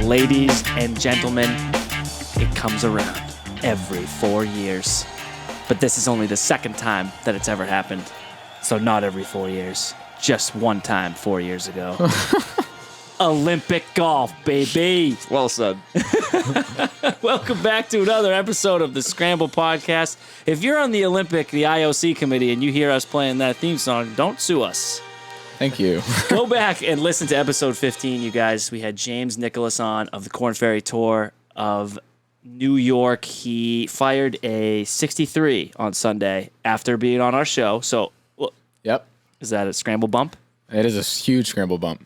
Ladies and gentlemen, it comes around every 4 years. But this is only the second time that it's ever happened. So not every 4 years, just one time 4 years ago. Olympic golf, baby. Well said. Welcome back to another episode of the Scramble podcast. If you're on the IOC committee, and you hear us playing that theme song, don't sue us. Thank you. Go back and listen to episode 15, you guys. We had James Nicholas on of the Corn Ferry Tour of New York. He fired a 63 on Sunday after being on our show. So, Yep. Is that a scramble bump? It is a huge scramble bump.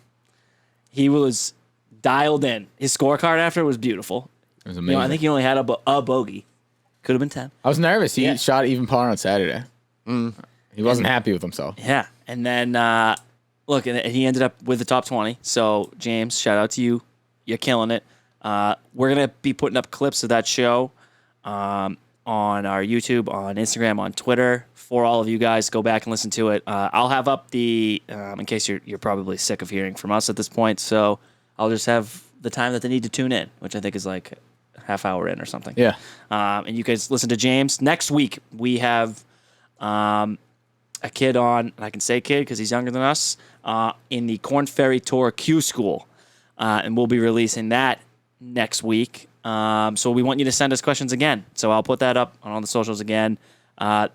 He was dialed in. His scorecard after was beautiful. It was amazing. I think he only had a bogey. Could have been 10. I was nervous. He Yeah. shot even par on Saturday. He wasn't happy with himself. Yeah. And then, look, and he ended up with the top 20. So, James, shout out to you. You're killing it. We're going to be putting up clips of that show on our YouTube, on Instagram, on Twitter. For all of you guys, go back and listen to it. I'll have up the, in case you're probably sick of hearing from us at this point, so I'll just have the time that they need to tune in, which I think is like a half hour in or something. Yeah. And you guys listen to James. Next week, we have a kid on, and I can say kid because he's younger than us, in the Corn Ferry Tour Q School. And we'll be releasing that next week. So we want you to send us questions again. So I'll put that up on all the socials again.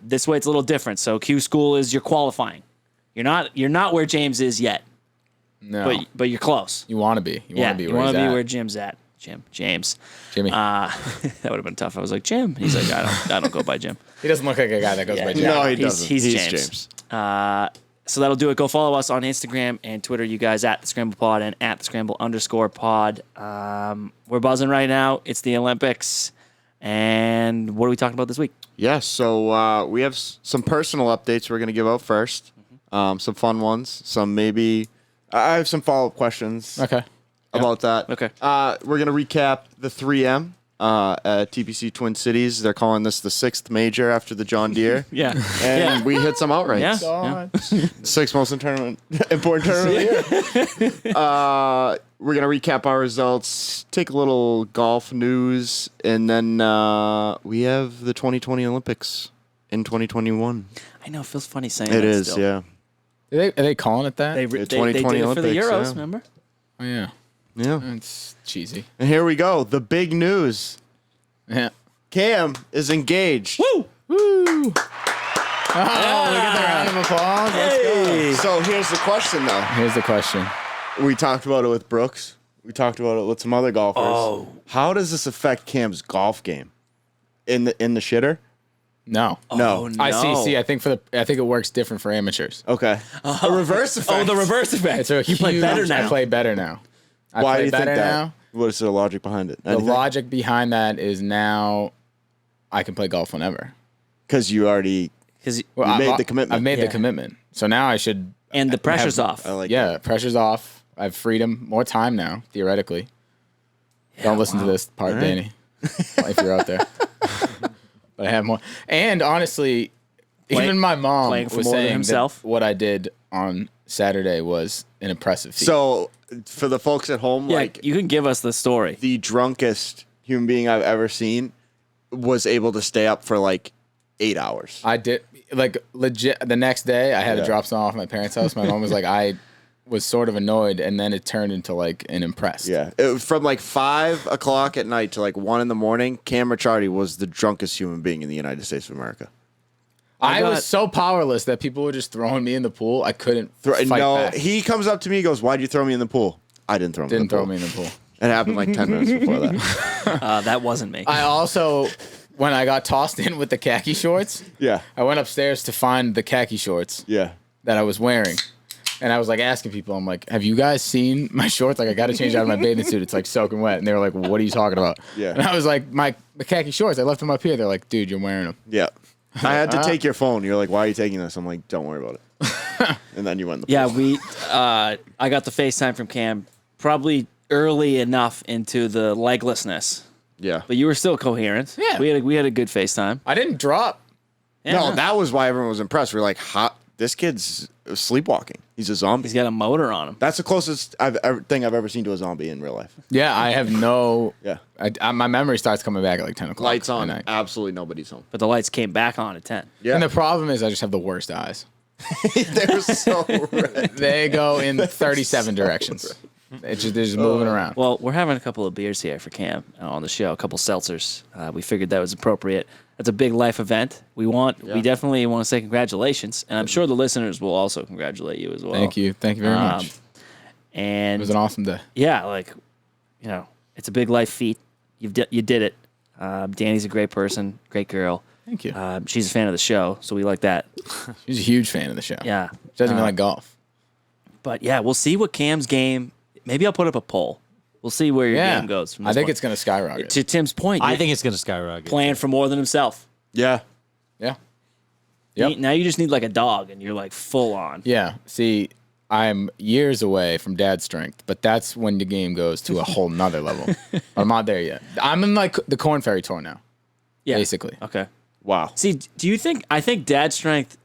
This way it's a little different. So Q School is you're qualifying. You're not where James is yet. No. But you're close. You want to be. You want to be you where want he's to be at. where Jim's at. Jimmy. That That would have been tough. I was like, Jim. He's like, I don't go by Jim. He doesn't look like a guy that goes by Jim. No, he doesn't. He's James. So that'll do it. Go follow us on Instagram and Twitter, you guys, at the Scramble Pod and at the Scramble_pod. We're buzzing right now. It's the Olympics. And what are we talking about this week? Yes, so we have some personal updates we're going to give out first. Some fun ones. Some maybe... I have some follow-up questions about that. Okay. We're going to recap the 3M at TPC Twin Cities. They're calling this the 6th major after the John Deere. Yeah. And we hit some outrights. Yeah. Sixth most important tournament of the year. We're going to recap our results, take a little golf news, and then we have the 2020 Olympics in 2021. I know. It feels funny saying It that is, still. yeah. Are they calling it that? They The did 2020 it for the Olympics, Euros, yeah. remember? Oh, yeah. Yeah. It's cheesy. And here we go. The big news. Yeah. Cam is engaged. Woo! Woo! Oh, we get the round of applause. Let's go. So here's the question, though. Here's the question. We talked about it with Brooks. We talked about it with some other golfers. Oh. How does this affect Cam's golf game? In the shitter? No. No. Oh, no. I see. I think it works different for amateurs. Okay. A reverse effect. Oh, the reverse effect. It's a You play huge- better now. I play better now. Why play do you think better that? now. What is the logic behind it? The logic behind that is now I can play golf whenever. Because you already... Because You made the commitment. I've made Yeah. the commitment. So now I should... and the pressure's have- off. I like Yeah, pressure's off. I have freedom, more time now, theoretically. Don't listen to this part, Danny, if you're out there. But I have more. And honestly, even my mom playing for was more than saying himself. that what I did on Saturday was an impressive feat. So, for the folks at home, Yeah, like, you can give us the story. the drunkest human being I've ever seen was able to stay up for, like, 8 hours. I did, like, legit, the next day, I had Yeah. to drop someone off at my parents' house. My mom was like, I was sort of annoyed, and then it turned into, like, an impressed. Yeah. From, like, 5 o'clock at night to, like, 1 in the morning, Cam Ricciardi was the drunkest human being in the United States of America. I got- was so powerless that people were just throwing me in the pool. I couldn't fight back. He comes up to me and goes, "Why'd you throw me in the pool?" I didn't throw him in Didn't the pool. throw me in the pool. It happened like 10 minutes before that. That wasn't me. I also, when I got tossed in with the khaki shorts, Yeah. I went upstairs to find the khaki shorts Yeah. that I was wearing. And I was like asking people, I'm like, have you guys seen my shorts? Like, I got to change out of my bathing suit. It's like soaking wet. And they were like, what are you talking about? Yeah. And I was like, the khaki shorts, I left them up here. They're like, dude, you're wearing them. Yeah. I had to take your phone. You're like, "Why are you taking this?" I'm like, "Don't worry about it." And then you went in the Yeah, pool. I got the FaceTime from Cam probably early enough into the leglessness, Yeah. but you were still coherent. Yeah. We had a good FaceTime. I didn't drop. Yeah, No, that was why everyone was impressed. We are like, "How this kid's sleepwalking. He's a zombie. He's got a motor on him. That's the closest thing I've ever seen to a zombie in real life. Yeah, I have no. Yeah. My memory starts coming back at like 10 o'clock. Lights on. at night. Absolutely nobody's home. But the lights came back on at 10. Yeah. And the problem is, I just have the worst eyes. They're so red. They go in 37 directions. They're just moving around. Well, we're having a couple of beers here for Cam on the show, a couple seltzers. We figured that was appropriate. That's a big life event. We definitely want to say congratulations, and I'm sure the listeners will also congratulate you as well. Thank you very much. And It was an awesome day. yeah, it's a big life feat. You did it. Danny's a great person, great girl. Thank you. She's a fan of the show, so we like that. She's a huge fan of the show. Yeah. She doesn't even like golf. But yeah, we'll see what Cam's game. Maybe I'll put up a poll. We'll see where your game goes. From I this think point. it's going to skyrocket. To Tim's point. I think it's going to skyrocket. Playing for more than himself. Yeah. Yeah. Yep. Now you just need like a dog, and you're like full on. Yeah. See, I'm years away from dad's strength, but that's when the game goes to a whole nother level. I'm not there yet. I'm in like the Corn Ferry Tour now, Yeah. basically. Okay. Wow. See, do you think? I think dad's strength.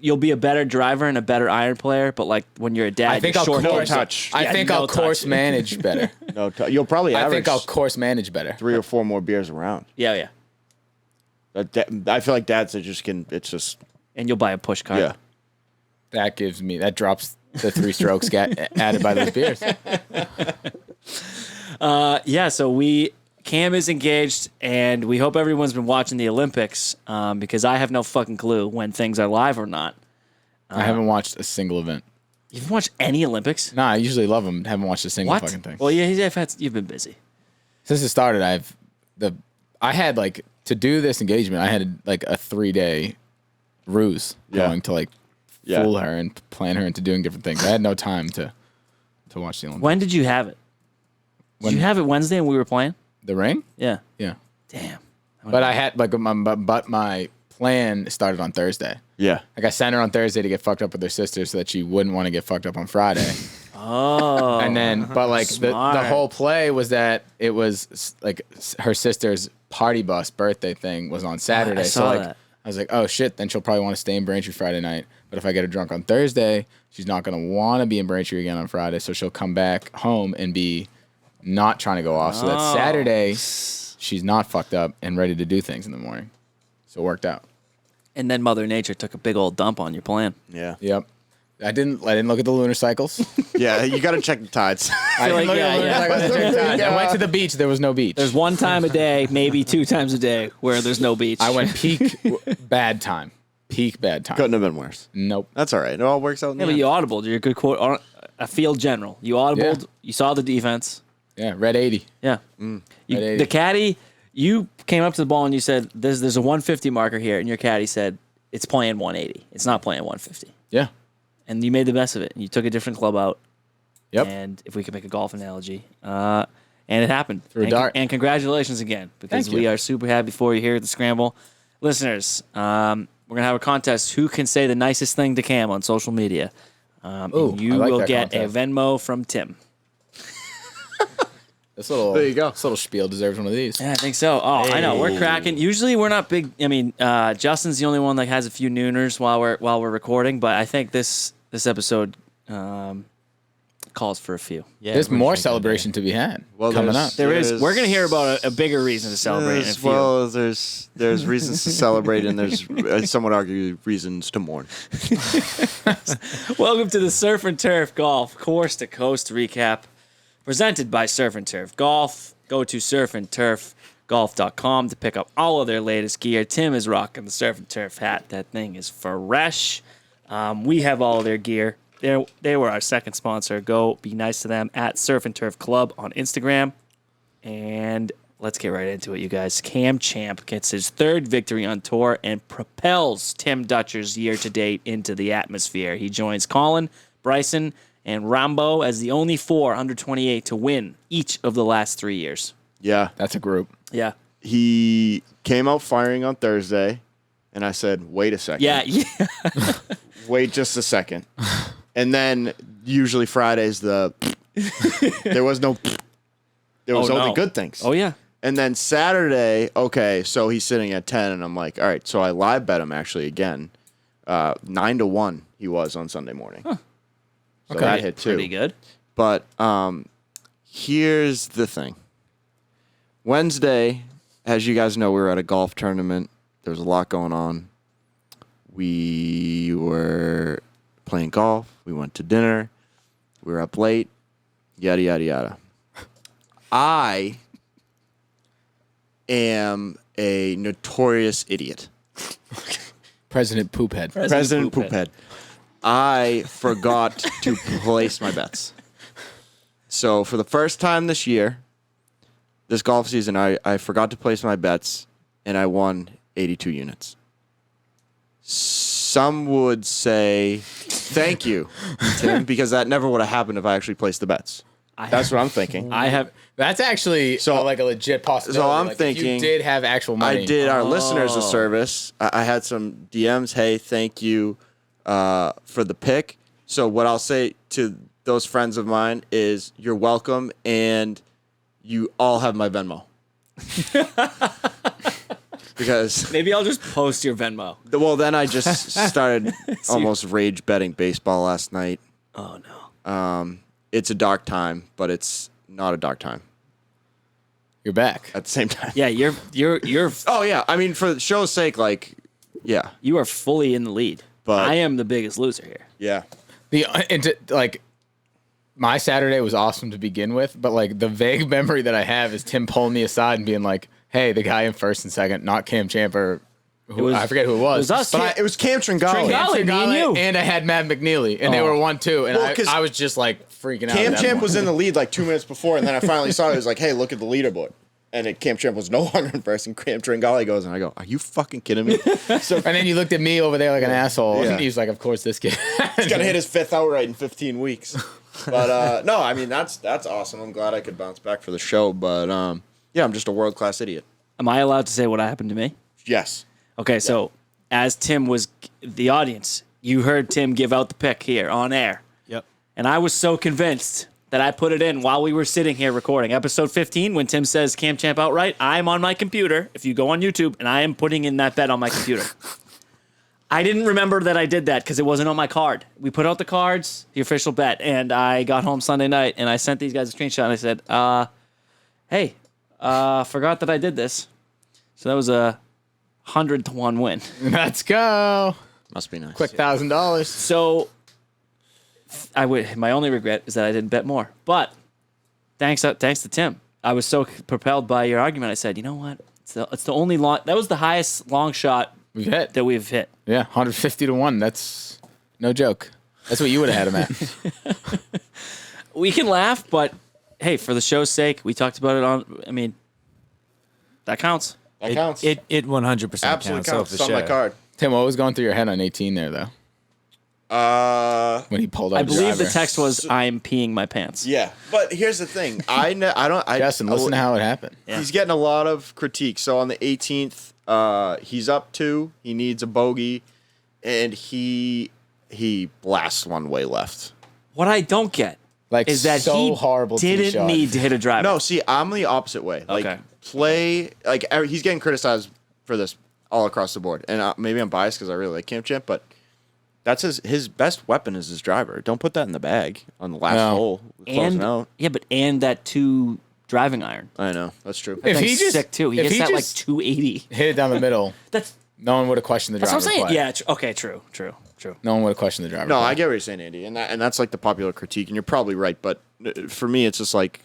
You'll be a better driver and a better iron player, but like when you're a dad, I think you're I'll short course, touch. I Yeah, think no I'll course touch. manage better. No, you'll probably I average think I'll course manage better. 3 or 4 more beers around. Yeah. I feel like dads it's just And you'll buy a push cart. yeah. That drops the 3 strokes added by those beers. Yeah. So Cam is engaged, and we hope everyone's been watching the Olympics because I have no fucking clue when things are live or not. I haven't watched a single event. You've watched any Olympics? Nah, I usually love them. Haven't watched a single What? fucking thing. Well, yeah, you've been busy. Since it started, I had like to do this engagement. I had like a 3-day ruse going to like fool her and plan her into doing different things. I had no time to watch the Olympics. When did you have it? Did you have it Wednesday and we were playing? The ring? Yeah. Yeah. Damn. But I had like my plan started on Thursday. Yeah. Like I sent her on Thursday to get fucked up with her sister so that she wouldn't want to get fucked up on Friday. Oh. And then, but like the Smart. whole play was that it was like her sister's party bus birthday thing was on Saturday. I So saw like that. I was like, oh shit, then she'll probably want to stay in Braintree Friday night. But if I get her drunk on Thursday, she's not gonna want to be in Braintree again on Friday. So she'll come back home and be not trying to go off. So that Saturday she's not fucked up and ready to do things in the morning. So it worked out. And then Mother Nature took a big old dump on your plan. Yeah. Yep. I didn't look at the lunar cycles. Yeah, you got to check the tides. I didn't look yeah, at the lunar yeah. cycles. I checked tides. I went to the beach. There was no beach. There's one time a day, maybe 2 times a day, where there's no beach. I went peak bad time. Peak bad time. Couldn't have been worse. Nope. That's all right. It all works out in the Yeah, but end. you audibled. You're a good quote. A field general. You audibled. Yeah. You saw the defense. Yeah, red 80. Yeah. Red 80. The caddy, you came up to the ball and you said, there's a 150 marker here. And your caddy said, it's playing 180. It's not playing 150. Yeah. And you made the best of it. And you took a different club out. Yep. And if we could make a golf analogy. And it happened. Through a dart. And congratulations again, because Thank you. we are super happy for you here at the Scramble. Listeners, we're going to have a contest. Who can say the nicest thing to Cam on social media? Ooh, And you I like will that get contest. a Venmo from Tim. There you go. This little spiel deserves one of these. Yeah, I think so. Oh, I know. We're cracking. Usually we're not big. I mean, Justin's the only one that has a few nooners while we're recording, but I think this episode calls for a few. Yeah, There's we're more drinking celebration to be had Well, coming there's- up. There is. There's- We're gonna hear about a bigger reason to celebrate in a few. Well, there's reasons to celebrate, and there's some would argue reasons to mourn. Welcome to the Surf and Turf Golf Coast to Coast recap, presented by Surf and Turf Golf. Go to surfandturfgolf.com to pick up all of their latest gear. Tim is rocking the Surf and Turf hat. That thing is fresh. We have all of their gear. They were our second sponsor. Go be nice to them at Surf and Turf Club on Instagram. And let's get right into it, you guys. Cam Champ gets his 3rd victory on tour and propels Tim Dutcher's year-to-date into the atmosphere. He joins Colin, Bryson, and Rambo as the only 4 under 28 to win each of the last 3 years. Yeah, That's a group. Yeah. he came out firing on Thursday, and I said, "Wait a second. Yeah. Wait just a second." And then usually Fridays there was no. There was Oh, only no. good things. Oh, yeah. And then Saturday, okay, so he's sitting at 10, and I'm like, all right, so I live bet him actually again. 9-1 he was on Sunday morning. Huh. So that hit too. Pretty good. But here's the thing. Wednesday, as you guys know, we were at a golf tournament. There was a lot going on. We were playing golf. We went to dinner. We were up late. Yada, yada, yada. I am a notorious idiot. President Poophead. President Poophead. I forgot to place my bets. So for the first time this year, this golf season, I forgot to place my bets, and I won 82 units. Some would say thank you, Tim, because that never would have happened if I actually placed the bets. That's what I'm thinking. That's actually like a legit possibility. So I'm like, thinking if you did have actual money. I did our listeners a service. I had some DMs. Hey, thank you for the pick. So what I'll say to those friends of mine is you're welcome, and you all have my Venmo. Because maybe I'll just post your Venmo. Well, then I just started almost rage betting baseball last night. Oh no. It's a dark time, but it's not a dark time You're back. at the same time. Yeah, you're Oh yeah, I mean for the show's sake, like, yeah, you are fully in the lead. But- I am the biggest loser here. yeah. My Saturday was awesome to begin with, but like the vague memory that I have is Tim pulling me aside and being like, "Hey, the guy in first and second, not Cam Champer, I forget who it was. It was us. But it was Cam Tringali. Tringali. me and you. And I had Matt McNeely, and they were 1-2, and Well, 'cause I was just like freaking out. Cam at that Champ point. was in the lead like 2 minutes before, and then I finally saw it. It was like, hey, look at the leaderboard. And Cam Champ was no longer in first, and Cam Tringali goes, and I go, are you fucking kidding me? And then you looked at me over there like an asshole, Yeah. and he was like, "Of course, this kid." He's got to hit his 5th outright in 15 weeks. But no, I mean, that's awesome. I'm glad I could bounce back for the show. But yeah, I'm just a world-class idiot. Am I allowed to say what happened to me? Yes. Okay, so as Tim was the audience, you heard Tim give out the pick here on air. Yep. And I was so convinced that I put it in while we were sitting here recording. Episode 15, when Tim says Cam Champ outright, I'm on my computer. If you go on YouTube, and I am putting in that bet on my computer. I didn't remember that I did that because it wasn't on my card. We put out the cards, the official bet, and I got home Sunday night, and I sent these guys a screenshot, and I said, hey, forgot that I did this. So that was a 100-1 win. Let's go. Must be nice. Quick $1,000. So my only regret is that I didn't bet more. But thanks to Tim. I was so propelled by your argument. I said, you know what? It's the only long. That was the highest long shot We've hit. that we've hit. Yeah, 150-1. That's no joke. That's what you would have had him at. We can laugh, but hey, for the show's sake, we talked about it on. I mean, that counts. That counts. It 100% absolutely counts. counts. So It's on my card. Tim, what was going through your head on 18 there, though? When he pulled out I the believe the driver? text was, "I'm peeing my pants." Yeah, but here's the thing. I don't. Justin, listen to how it happened. Yeah. He's getting a lot of critique. So on the 18th, he's up 2. He needs a bogey, and he blasts one way left. What I don't get Like, is that so he horrible tee didn't shot. need to hit a driver. No, see, I'm the opposite way. Like, Okay. play like he's getting criticized for this all across the board, and maybe I'm biased because I really like Cam Champ, but that's his best weapon is his driver. Don't put that in the bag on the last No. hole, closing out. Yeah, but that 2 driving iron. I know that's true. If he Thing's just- sick too. He if hits he that like just- 280. Hit it down the middle. That's No one would have questioned the driver what I'm saying. play. Yeah. Okay. True. No one would have questioned the driver No, play. I get what you're saying, Andy, and that's like the popular critique, and you're probably right. But for me, it's just like,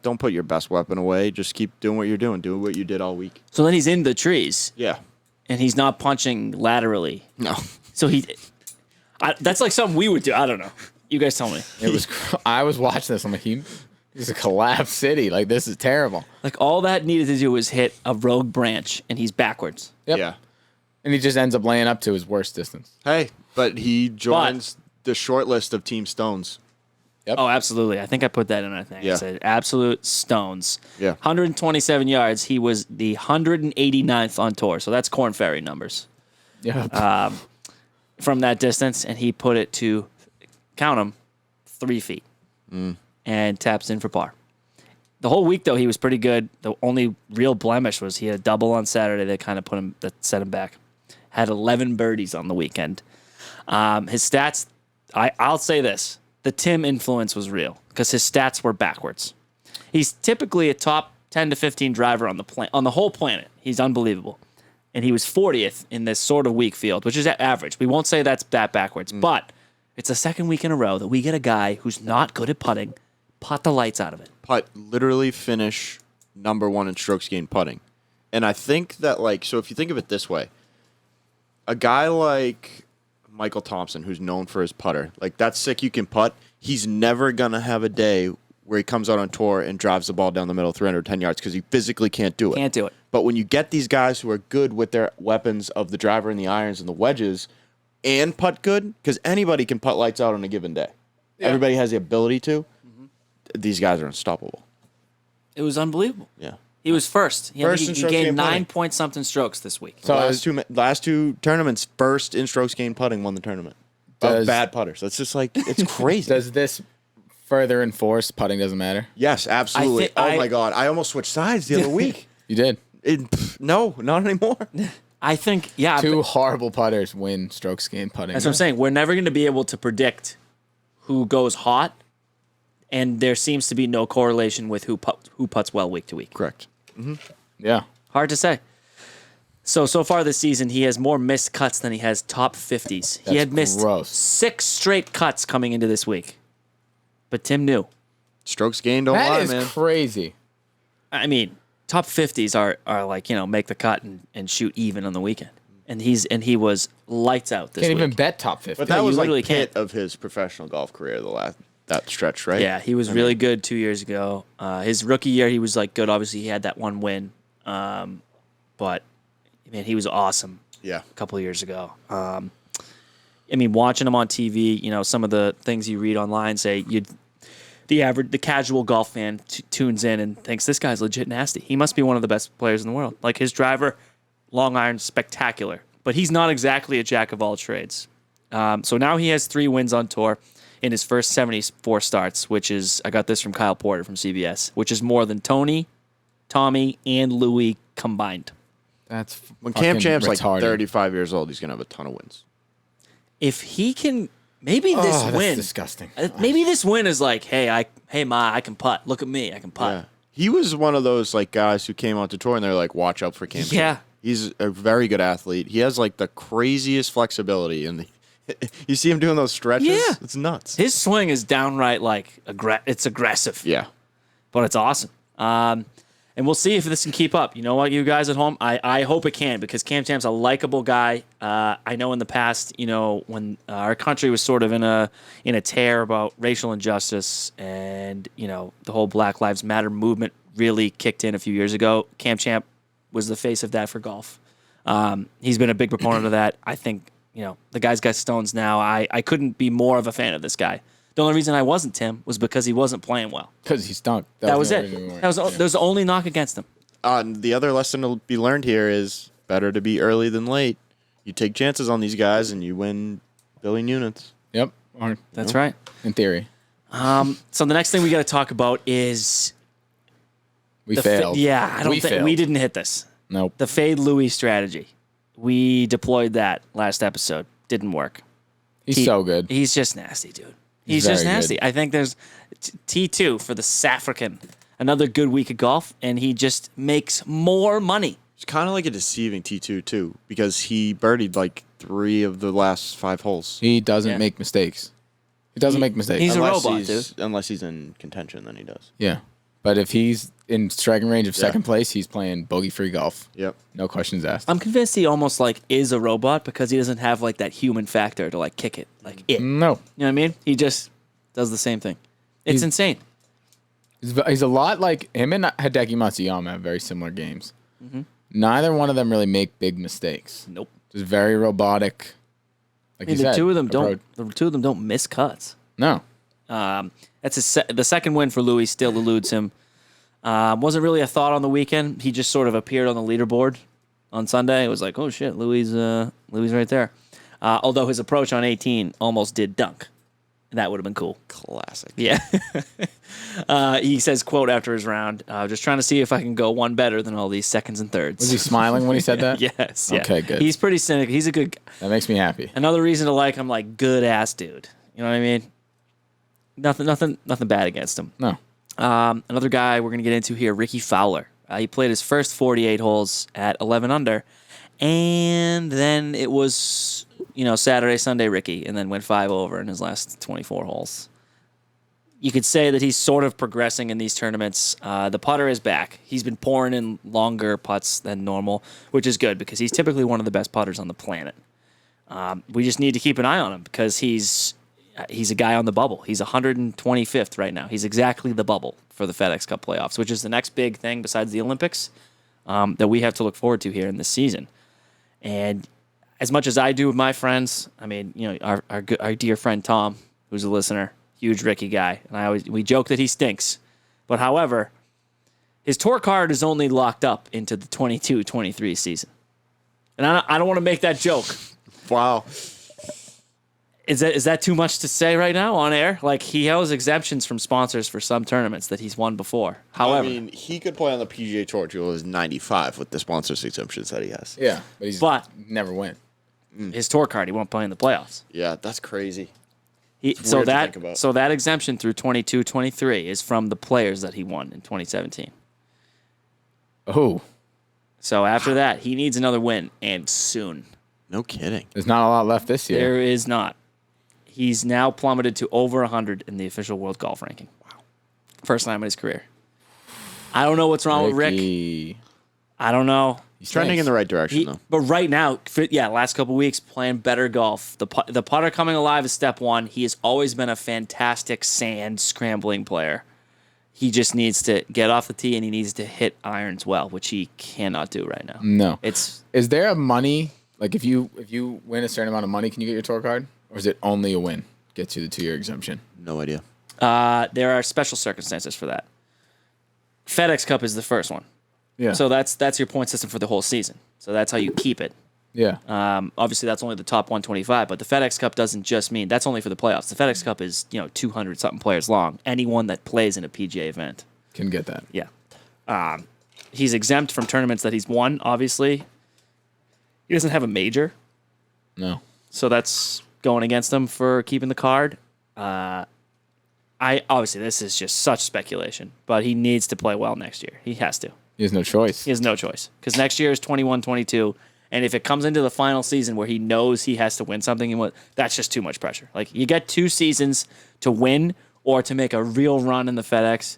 don't put your best weapon away. Just keep doing what you're doing. Do what you did all week. So then he's in the trees Yeah. and he's not punching laterally. No. So that's like something we would do. I don't know. You guys tell me. It was. I was watching this. I'm like, this is a collapsed city. Like, this is terrible. Like all that needed to do was hit a rogue branch and he's backwards. Yep. Yeah. And he just ends up laying up to his worst distance. Hey, but he joins the short list of Team Stones. Yep. Oh, absolutely. I think I put that in our thing. Yeah. I said absolute stones. Yeah. 127 yards. He was the 189th on tour. So that's Corn Ferry numbers Yeah. from that distance. And he put it to, count them, 3 feet. And taps in for par. The whole week, though, he was pretty good. The only real blemish was he had a double on Saturday that kind of set him back. had 11 birdies on the weekend. His stats, I'll say this. The Tim influence was real because his stats were backwards. He's typically a top 10 to 15 driver on the whole planet. He's unbelievable. And he was 40th in this sort of weak field, which is average. We won't say that's that backwards, but it's the second week in a row that we get a guy who's not good at putting, putt the lights out of it. Literally finish number 1 in strokes gained putting. And I think that, so if you think of it this way, a guy like Michael Thompson, who's known for his putter, that's sick you can putt, he's never going to have a day where he comes out on tour and drives the ball down the middle 310 yards because he physically can't do it. Can't do it. But when you get these guys who are good with their weapons of the driver and the irons and the wedges and putt good, because anybody can putt lights out on a given day. Yeah. Everybody has the ability to. Mm-hmm. These guys are unstoppable. It was unbelievable. Yeah. He was first. He gained 9-point-something strokes this week. So last two tournaments, first in strokes gained putting won the tournament. Bad putters. That's just it's crazy. Does this further enforce putting doesn't matter? Yes, absolutely. My God. I almost switched sides the other week. You did? No, not anymore. I think, yeah. Two horrible putters win strokes gained putting. That's what I'm saying. We're never going to be able to predict who goes hot, and there seems to be no correlation with who putts well week to week. Correct. Mm-hmm. Yeah. Hard to say. So far this season, he has more missed cuts than he has top 50s. He had missed 6 straight cuts coming into this week. But Tim knew. Strokes gained don't lie, man. That is crazy. I mean, top 50s are make the cut and shoot even on the weekend. And he was lights out this week. Can't even bet top 50. But that was pit of his professional golf career, that stretch, right? Yeah, he was really good 2 years ago. His rookie year, he was good. Obviously, he had that one win. But, man, he was awesome. Yeah. A couple of years ago. Watching him on TV, some of the things you read online say the casual golf fan tunes in and thinks this guy's legit nasty. He must be one of the best players in the world. His driver, long iron, spectacular. But he's not exactly a jack of all trades. So now he has 3 wins on tour in his first 74 starts, which is, I got this from Kyle Porter from CBS, which is more than Tony, Tommy, and Louis combined. That's when Cam Champ's retarded. 35 years old, he's going to have a ton of wins. If he can, maybe this win. That's disgusting. Maybe this win is hey, Ma, I can putt. Look at me, I can putt. Yeah. He was one of those guys who came out to tour and they're watch out for Cam Champ. Yeah. He's a very good athlete. He has the craziest flexibility and you see him doing those stretches. Yeah. It's nuts. His swing is downright it's aggressive. Yeah. But it's awesome. And we'll see if this can keep up. You know what, you guys at home? I hope it can because Cam Champ's a likable guy. I know in the past, when our country was sort of in a tear about racial injustice and, the whole Black Lives Matter movement really kicked in a few years ago, Cam Champ was the face of that for golf. He's been a big proponent of that. I think, the guy's got stones now. I couldn't be more of a fan of this guy. The only reason I wasn't, Tim, was because he wasn't playing well. Because he stunk. That was it. That was the only knock against him. The other lesson to be learned here is better to be early than late. You take chances on these guys and you win billion units. Yep. That's right. In theory. So the next thing we got to talk about is we failed. I don't think we didn't hit this. Nope. The Fade Louis strategy. We deployed that last episode. Didn't work. He's so good. He's just nasty, dude. He's just nasty. Good. I think there's T2 for the Safrican. Another good week of golf, and he just makes more money. It's kind of like a deceiving T2, too, because he birdied 3 of the last 5 holes. He doesn't make mistakes. He doesn't make mistakes. He's a robot, dude. Unless he's in contention, then he does. Yeah. But if he's in striking range of second place, he's playing bogey-free golf. Yep. No questions asked. I'm convinced he almost is a robot because he doesn't have that human factor to kick it No. You know what I mean? He just does the same thing. It's insane. He's a lot like him and Hideki Matsuyama have very similar games. Mm-hmm. Neither one of them really make big mistakes. Nope. Just very robotic. The two of them don't miss cuts. No. That's the second win for Louis. Still eludes him. Wasn't really a thought on the weekend. He just sort of appeared on the leaderboard on Sunday. It was oh shit, Louis right there. Although his approach on 18 almost did dunk. That would have been cool. Classic. Yeah. He says, quote, after his round, just trying to see if I can go one better than all these seconds and thirds. Was he smiling when he said that? Yes. Yeah. Okay, good. He's pretty cynical. He's a good. That makes me happy. Another reason to like him, like good ass dude. You know what I mean? Nothing bad against him. No. Another guy we're gonna get into here, Ricky Fowler. He played his first 48 holes at 11 under, and then it was Saturday, Sunday, Ricky, and then went 5 over in his last 24 holes. You could say that he's sort of progressing in these tournaments. The putter is back. He's been pouring in longer putts than normal, which is good because he's typically one of the best putters on the planet. We just need to keep an eye on him because he's a guy on the bubble. He's 125th right now. He's exactly the bubble for the FedEx Cup playoffs, which is the next big thing besides the Olympics that we have to look forward to here in this season. And as much as I do with my friends, I mean, our dear friend Tom, who's a listener, huge Ricky guy, and we joke that he stinks. But however, his tour card is only locked up into the 22-23 season. And I don't want to make that joke. Wow. Is that too much to say right now on air? Like, he has exemptions from sponsors for some tournaments that he's won before. However, I mean, he could play on the PGA Tour till he was 95 with the sponsors exemptions that he has. Yeah, but he's never win. His tour card, he won't play in the playoffs. Yeah, that's crazy. So that exemption through 22-23 is from the players that he won in 2017. Oh. So after that, he needs another win, and soon. No kidding. There's not a lot left this year. There is not. He's now plummeted to over 100 in the official world golf ranking. Wow. First time in his career. I don't know what's wrong with Rick. I don't know. He's trending in the right direction, though. But right now, last couple weeks, playing better golf. The putter coming alive is step one. He has always been a fantastic sand scrambling player. He just needs to get off the tee and he needs to hit irons well, which he cannot do right now. No. Is there a money, like if you win a certain amount of money, can you get your tour card? Or is it only a win gets you the 2-year exemption? No idea. There are special circumstances for that. FedEx Cup is the first one. Yeah. So that's your point system for the whole season. So that's how you keep it. Yeah. Obviously, that's only the top 125, but the FedEx Cup doesn't just mean that's only for the playoffs. The FedEx Cup is 200 something players long. Anyone that plays in a PGA event can get that. Yeah. He's exempt from tournaments that he's won. Obviously, he doesn't have a major, No. so that's going against him for keeping the card. Obviously this is just such speculation, but he needs to play well next year. He has to. He has no choice. He has no choice because next year is 21-22. And if it comes into the final season where he knows he has to win something, that's just too much pressure. Like, you get 2 seasons to win or to make a real run in the FedEx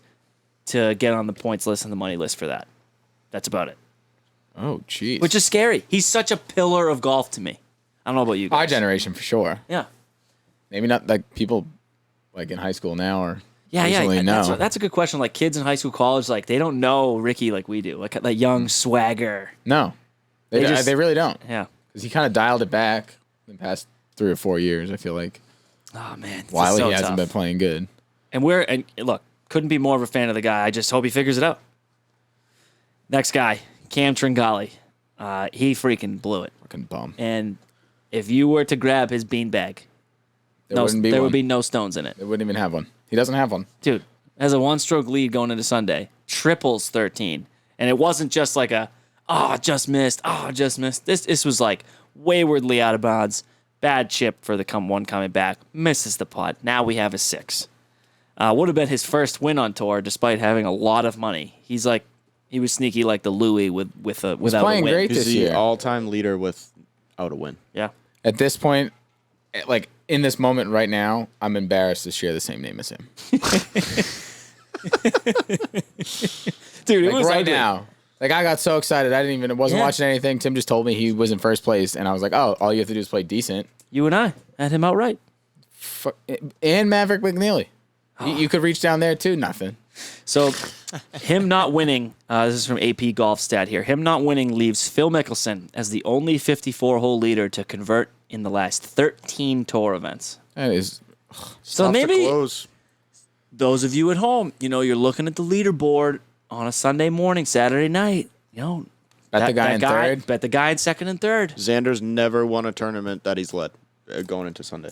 to get on the points list and the money list for that. That's about it. Oh, jeez. Which is scary. He's such a pillar of golf to me. I don't know about you guys. Our generation, for sure. Yeah. Maybe not like people like in high school now or Yeah. no. That's a good question. Like, kids in high school, college, like, they don't know Ricky like we do. Like, that young swagger. No. They really don't. Yeah. Because he kind of dialed it back in the past 3 or 4 years, I feel like. Oh, man. While so he hasn't tough. been playing good. And look, couldn't be more of a fan of the guy. I just hope he figures it out. Next guy, Cam Tringali. He freaking blew it. Fucking bum. And if you were to grab his beanbag, there would be no stones in it. They wouldn't even have one. He doesn't have one. Dude, has a 1-stroke lead going into Sunday. Triples 13. And it wasn't just like just missed. This was like waywardly out of bounds. Bad chip for the one coming back. Misses the putt. Now we have a 6. Would have been his first win on tour, despite having a lot of money. He was sneaky like the Louis without playing a win. great He's this the year. all-time leader without a win. Yeah. At this point, like in this moment right now, I'm embarrassed to share the same name as him. Dude, it Like was right ugly. now. Like, I got so excited. I wasn't watching anything. Tim just told me he was in first place, and I was like, oh, all you have to do is play decent. You and I had him outright. And Maverick McNeely. You could reach down there, too. Nothing. So, him not winning, this is from AP Golf Stat here, him not winning leaves Phil Mickelson as the only 54-hole leader to convert in the last 13 tour events. That is... So Tough to maybe close. those of you at home, you're looking at the leaderboard on a Sunday morning, Saturday night, Bet the guy in third. Bet the guy in second and third. Xander's never won a tournament that he's led going into Sunday.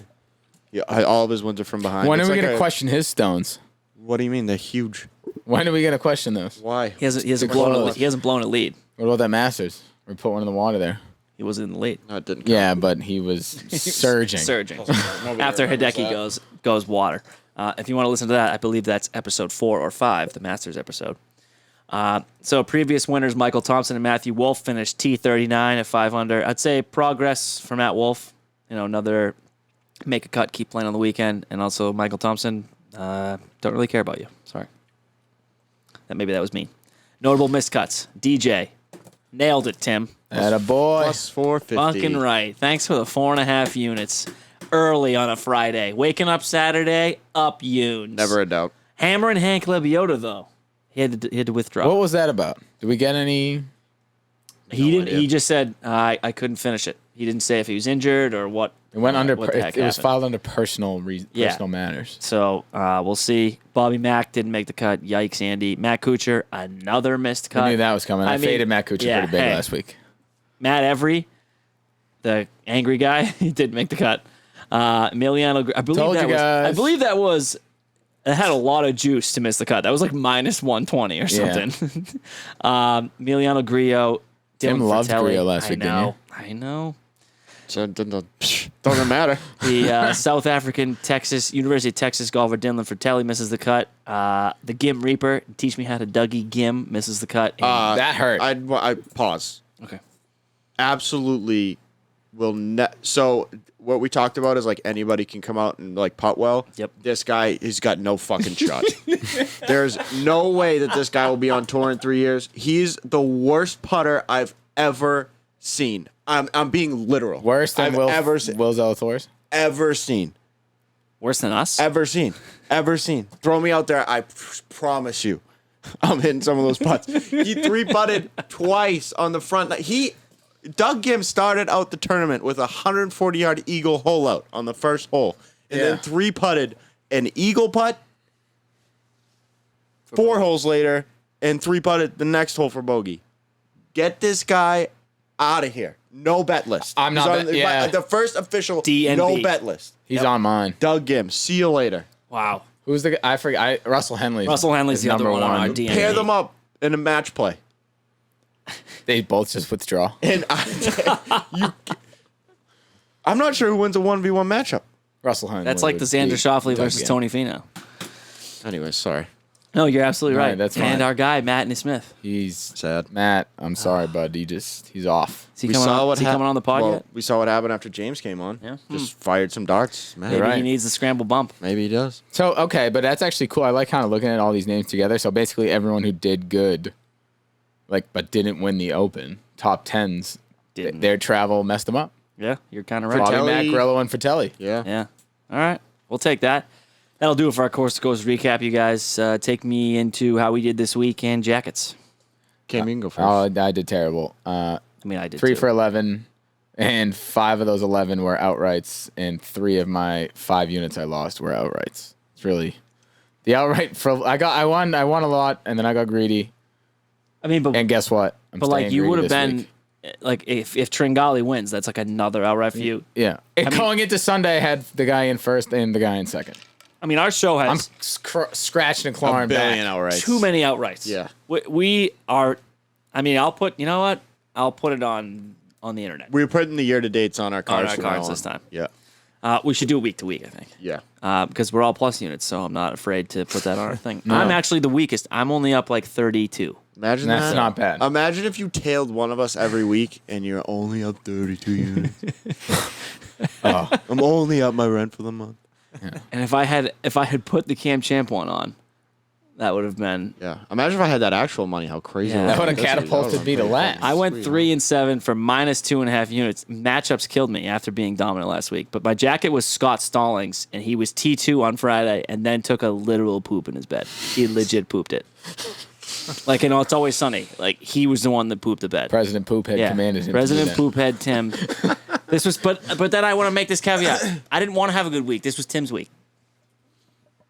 Yeah, all of his wins are from behind. When are It's we like going to question his stones? What do you mean? They're huge. When are we gonna question those? Why? He hasn't blown a lead. What about that Masters? We put one in the water there. He wasn't in the lead. No, it didn't count. Yeah, but he was surging. After Hideki goes water. If you want to listen to that, I believe that's episode 4 or 5, the Masters episode. So previous winners, Michael Thompson and Matthew Wolf, finished T39 at 5 under. I'd say progress for Matt Wolf. Another make a cut, keep playing on the weekend. And also Michael Thompson, don't really care about you. Sorry. Maybe that was me. Notable missed cuts. DJ. Nailed it, Tim. Atta boy. Plus 450. Fucking right. Thanks for the 4.5 units early on a Friday. Waking up Saturday, up Yunes. Never a doubt. Hammering Hank Lebiota, though. He had to withdraw. What was that about? Did we get any? He didn't. idea. He just said I couldn't finish it. He didn't say if he was injured or what. It went under. what the heck It was happened. filed under personal matters. So we'll see. Bobby Mack didn't make the cut. Yikes, Andy. Matt Kuchar, another missed cut. I knew that was coming. I mean, faded Matt Kuchar yeah, pretty big hey. last week. Matt Every, the angry guy, he didn't make the cut. Emiliano, I believe that was. It had a lot of juice to miss the cut. That was like minus 120 or something. Emiliano Grillo. Tim Dylan loved Fratelli. Grillo last week, didn't you? I know. So it doesn't matter. The South African University of Texas golfer Dylan Fratelli misses the cut. The Gim Reaper, teach me how to Dougie Gim, misses the cut. That hurt. I pause. Okay. Absolutely will not. So what we talked about is like anybody can come out and like putt well. Yep. This guy has got no fucking shot. There's no way that this guy will be on tour in 3 years. He's the worst putter I've ever seen. I'm being literal. Worse than Will Zalatoris? Ever seen. Worse than us? Ever seen. Throw me out there. I promise you. I'm hitting some of those putts. He 3-putted twice on the front. Doug Gim started out the tournament with a 140-yard eagle hole out on the first hole. And then 3-putted an eagle putt 4 holes later and 3-putted the next hole for bogey. Get this guy out of here. No bet list. I'm not the first official DNB. no bet list. He's on mine. Doug Gim. See you later. Wow. Who's the guy? I forget. Russell Henley. Russell Henley's is the other number one on our DNB. Pair them up in a match play. They both just withdraw. And I'm not sure who wins a 1v1 matchup. Russell Henley. That's like the Xander Schauffele versus Tony Finau. Anyway, sorry. No, you're absolutely No, right. that's and fine. our guy, Matt Smith. He's Sad. Matt. I'm sorry, bud. He's off. Is he coming on the pod yet? We saw what happened after James came on. Yeah. Just fired some darts. Man. Maybe right. he needs the scramble bump. Maybe he does. So okay, but that's actually cool. I like kind of looking at all these names together. So basically, everyone who did good, but didn't win the Open, top 10s, Didn't. their travel messed them up. Yeah, you're kind of right. Bobby Fratelli. Mack, Grillo, and Fratelli. Yeah. Yeah. All right. We'll take that. That'll do it for our Coast to Coast recap, you guys. Take me into how we did this week and jackets. Cam, you can go first. Oh, I did terrible. I mean, I did 3 too. for 11, and 5 of those 11 were outrights, and 3 of my 5 units I lost were outrights. It's really the outright for I won a lot, and then I got greedy, I mean, but and guess what? I'm like staying you greedy would have this been week. like if Tringali wins, that's like another outright for you. Yeah. Going into Sunday, I had the guy in first and the guy in second. I mean, our show I'm has scratching and A clawing billion back. outrights. too many outrights. Yeah. We are. I mean, I'll put. You know what? I'll put it on the internet. We're putting the year-to-dates on our cards. our from now cards on. this time. Yeah. We should do it week to week, I think. Yeah. Because we're all plus units, so I'm not afraid to put that on our thing. No. I'm actually the weakest. I'm only up like 32. Imagine That's that. not bad. Imagine if you tailed one of us every week and you're only up 32 units. I'm only up my rent for the month. And if I had put the Cam Champ one on, that would have been. Yeah. Imagine if I had that actual money. How crazy Yeah. would That would have be. catapulted me to last. I went 3 and 7 for minus 2.5 units. Matchups killed me after being dominant last week. But my jacket was Scott Stallings, and he was T2 on Friday, and then took a literal poop in his bed. He legit pooped it. Like, It's Always Sunny. Like, he was the one that pooped the bed. President Poophead commanded him. President to do that. Poophead Tim. This was, but then I want to make this caveat. I didn't want to have a good week. This was Tim's week.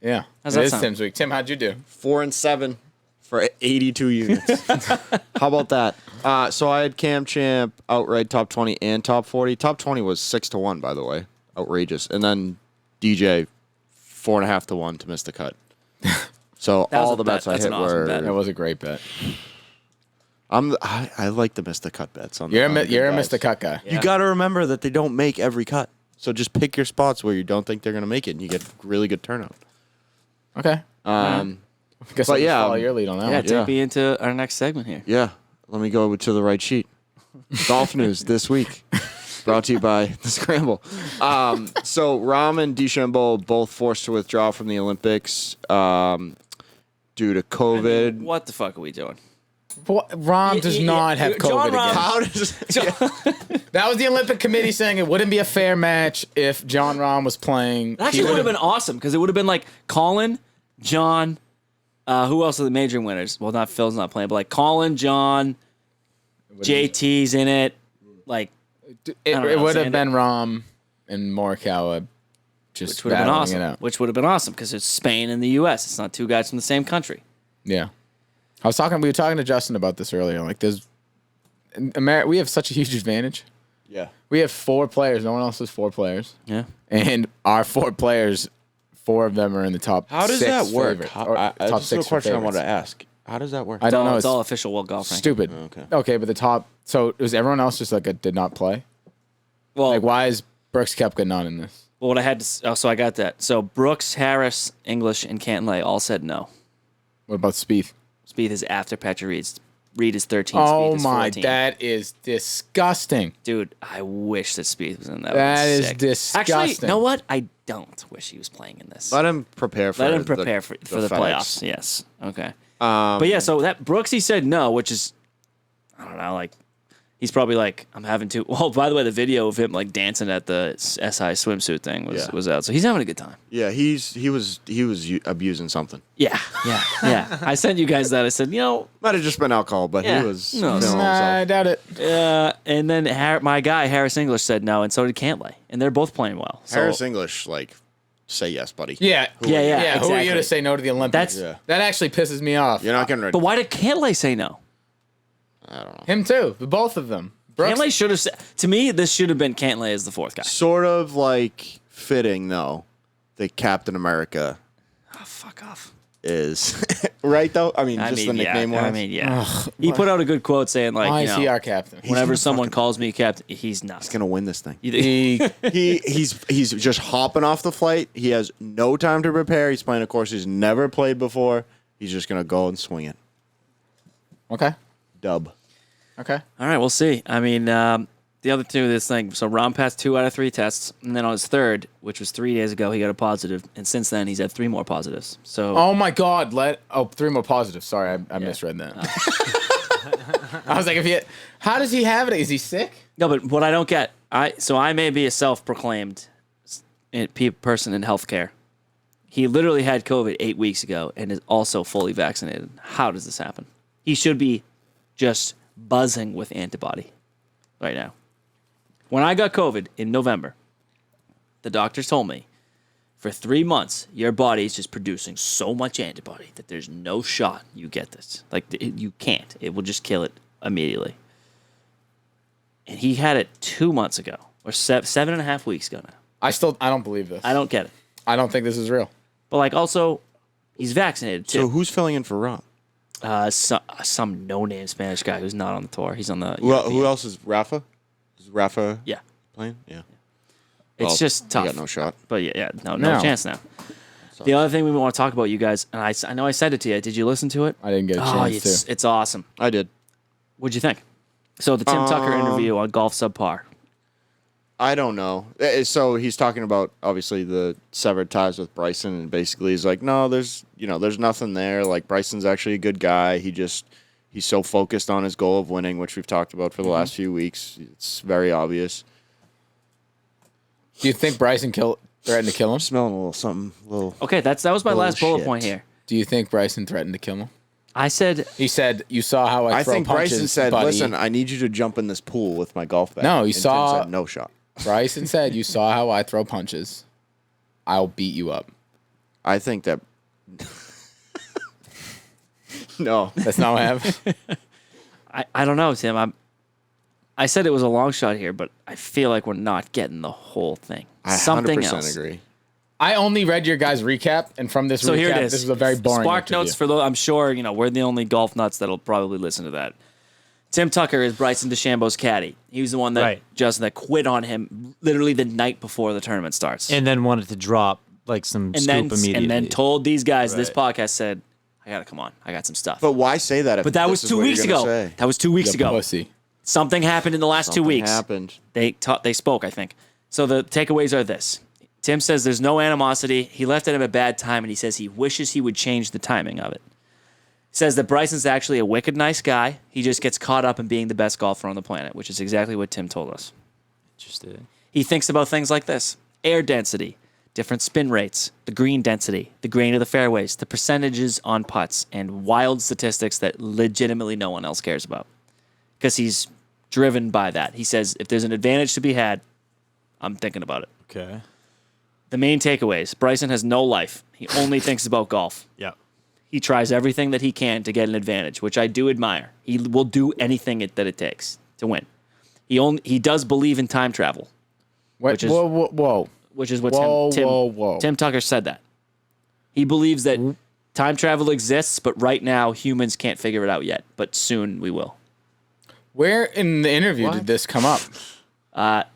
Yeah. How's It that is sound? Tim's week. Tim, how'd you do? 4 and 7 for 82 units. How about that? So I had Cam Champ outright top 20 and top 40. Top 20 was 6-1, by the way. Outrageous. And then DJ 4.5 to 1 to miss the cut. So That was all a the bet. bets I That's hit an awesome were. bet. That was a great bet. I like to miss the cut bets on. You're on the a good guys. Mr. Cut guy. Yeah. You got to remember that they don't make every cut. So just pick your spots where you don't think they're going to make it, and you get really good turnout. Okay. Um, I guess But I'll just yeah, follow your lead on that Yeah, one. take me into our next segment here. yeah, let me go to the right sheet. Golf news this week, brought to you by the Scramble. So Rahm and DeChambeau both forced to withdraw from the Olympics due to COVID. What the fuck are we doing? Rahm does not have John COVID Rahm- again. How does That was the Olympic Committee saying it wouldn't be a fair match if John Rahm was playing. It actually would have been awesome because it would have been like Colin, John, who else are the major winners? Well, not Phil's not playing, but like Colin, John, JT's in it. Like, It don't know, would have Xander- been Rahm and Morikawa just which would have been battling awesome. it out. Which would have been awesome because it's Spain and the U.S. It's not two guys from the same country. Yeah. We were talking to Justin about this earlier. Like, we have such a huge advantage. Yeah. We have 4 players. No one else has 4 players. Yeah. And our 4 players, 4 of them are in the top How does 6 that work? favorites, or top That's 6 a question I favorites. wanted to ask. How does that work? I don't know. It's all official world golf ranking. stupid. Okay. Okay, but the top. So was everyone else just like did not play? Well, Like, why is Brooks Koepka not in this? well, what I had to. So I got that. So Brooks, Harris, English, and Cantlay all said no. What about Spieth? Spieth is after Patrick Reed's. Reed is 13. Oh Spieth is my, 14. that is disgusting. Dude, I wish that Spieth was in that. That is sick. disgusting. Actually, you know what? I don't wish he was playing in this. Let him prepare for Let him the- prepare for the FedEx. playoffs. Yes. Okay. But yeah, so that Brooksy said no, which is, I don't know, like, he's probably like, I'm having to. Well, by the way, the video of him like dancing at the SI swimsuit thing was out, so he's having a good time. Yeah, he was abusing something. Yeah. I sent you guys that. I said, Might have just been alcohol, but Yeah. he was No, feeling Nah, I himself. doubt it. and then my guy Harris English said no, and so did Cantlay, and they're both playing well. So, Harris English, like, say yes, buddy. Yeah. Yeah, Who are you exactly. to say no to the Olympics? That's- That actually pisses me off. You're not getting ready. but why did Cantlay say no? I don't know. Him too. Both of them. Brooks, Cantlay should have said. To me, this should have been Cantlay as the fourth guy. Sort of like fitting though. The Captain America Oh, fuck off. is right though. I mean, just the nickname yeah. was. I mean, yeah. He put out a good quote saying like, why you is he know, our captain? whenever gonna someone fucking- calls me captain, he's not. He's gonna win this thing. He, He's just hopping off the flight. He has no time to prepare. He's playing a course he's never played before. He's just gonna go and swing it. okay. Dub. Okay. All right, we'll see. I mean, the other two of this thing. So Ron passed 2 out of 3 tests, and then on his third, which was 3 days ago, he got a positive, and since then he's had 3 more positives. So Oh my God! 3 more positives. Sorry, I misread that. I was like, how does he have it? Is he sick? no, but what I don't get, I may be a self-proclaimed person in healthcare. He literally had COVID 8 weeks ago and is also fully vaccinated. How does this happen? He should be just buzzing with antibody right now. When I got COVID in November, the doctors told me for 3 months, your body is just producing so much antibody that there's no shot you get this. Like, you can't. It will just kill it immediately. And he had it 2 months ago, or 7.5 weeks ago now. I don't believe this. I don't get it. I don't think this is real. But, like, also, he's vaccinated, So too. who's filling in for Ron? Some no-name Spanish guy who's not on the tour. He's on the Who European. else is Rafa? Is Rafa Yeah. playing? Yeah. It's Well, just tough. He got no shot. But no No. chance now. The other thing we want to talk about, you guys, and I know I said it to you. Did you listen to it? I didn't get a Oh, chance to. it's awesome. I did. What'd you think? So the Tim Tucker interview on Golf Subpar. I don't know. So he's talking about obviously the severed ties with Bryson, and basically he's like, no, there's nothing there. Like Bryson's actually a good guy. He's so focused on his goal of winning, which we've talked about for the last few weeks. It's very obvious. Do you think Bryson threatened to kill him? Smelling a little something, Okay, that was my last bullet Bullshit. point here. Do you think Bryson threatened to kill him? I said, He said, "You saw how I I throw think punches." Bryson said, buddy. "Listen, I need you to jump in this pool with my golf bag." No, he And Tim saw- said, no shot. Bryson said, "You saw how I throw punches. I'll beat you up." I think that. No, That's not what happened. I don't know, Tim. I said it was a long shot here, but I feel like we're not getting the whole thing. I Something 100% else. agree. I only read your guys' recap, and from this So recap, here it is. this was a very boring Spark interview. notes for those. I'm sure we're the only golf nuts that'll probably listen to that. Tim Tucker is Bryson DeChambeau's caddy. He was the one that Justin that quit on him literally the night before the tournament starts, And then wanted to drop like some scoop immediately. and then told these guys this podcast said, "I gotta come on. I got some stuff." But why say that? But that was 2 weeks ago. That was 2 weeks ago. Pussy. Something happened in the last 2 weeks. Happened. They spoke, I think. So the takeaways are this. Tim says there's no animosity. He left at him a bad time, and he says he wishes he would change the timing of it. He says that Bryson's actually a wicked nice guy. He just gets caught up in being the best golfer on the planet, which is exactly what Tim told us. Interesting. He thinks about things like this: air density, different spin rates, the green density, the grain of the fairways, the percentages on putts, and wild statistics that legitimately no one else cares about. Because he's driven by that. He says if there's an advantage to be had, I'm thinking about it. Okay. The main takeaways: Bryson has no life. He only thinks about golf. Yeah. He tries everything that he can to get an advantage, which I do admire. He will do anything that it takes to win. He does believe in time travel, What, is- whoa. which is what Whoa. Tim Tucker said that. He believes that time travel exists, but right now humans can't figure it out yet. But soon we will. Where in the interview did this come up?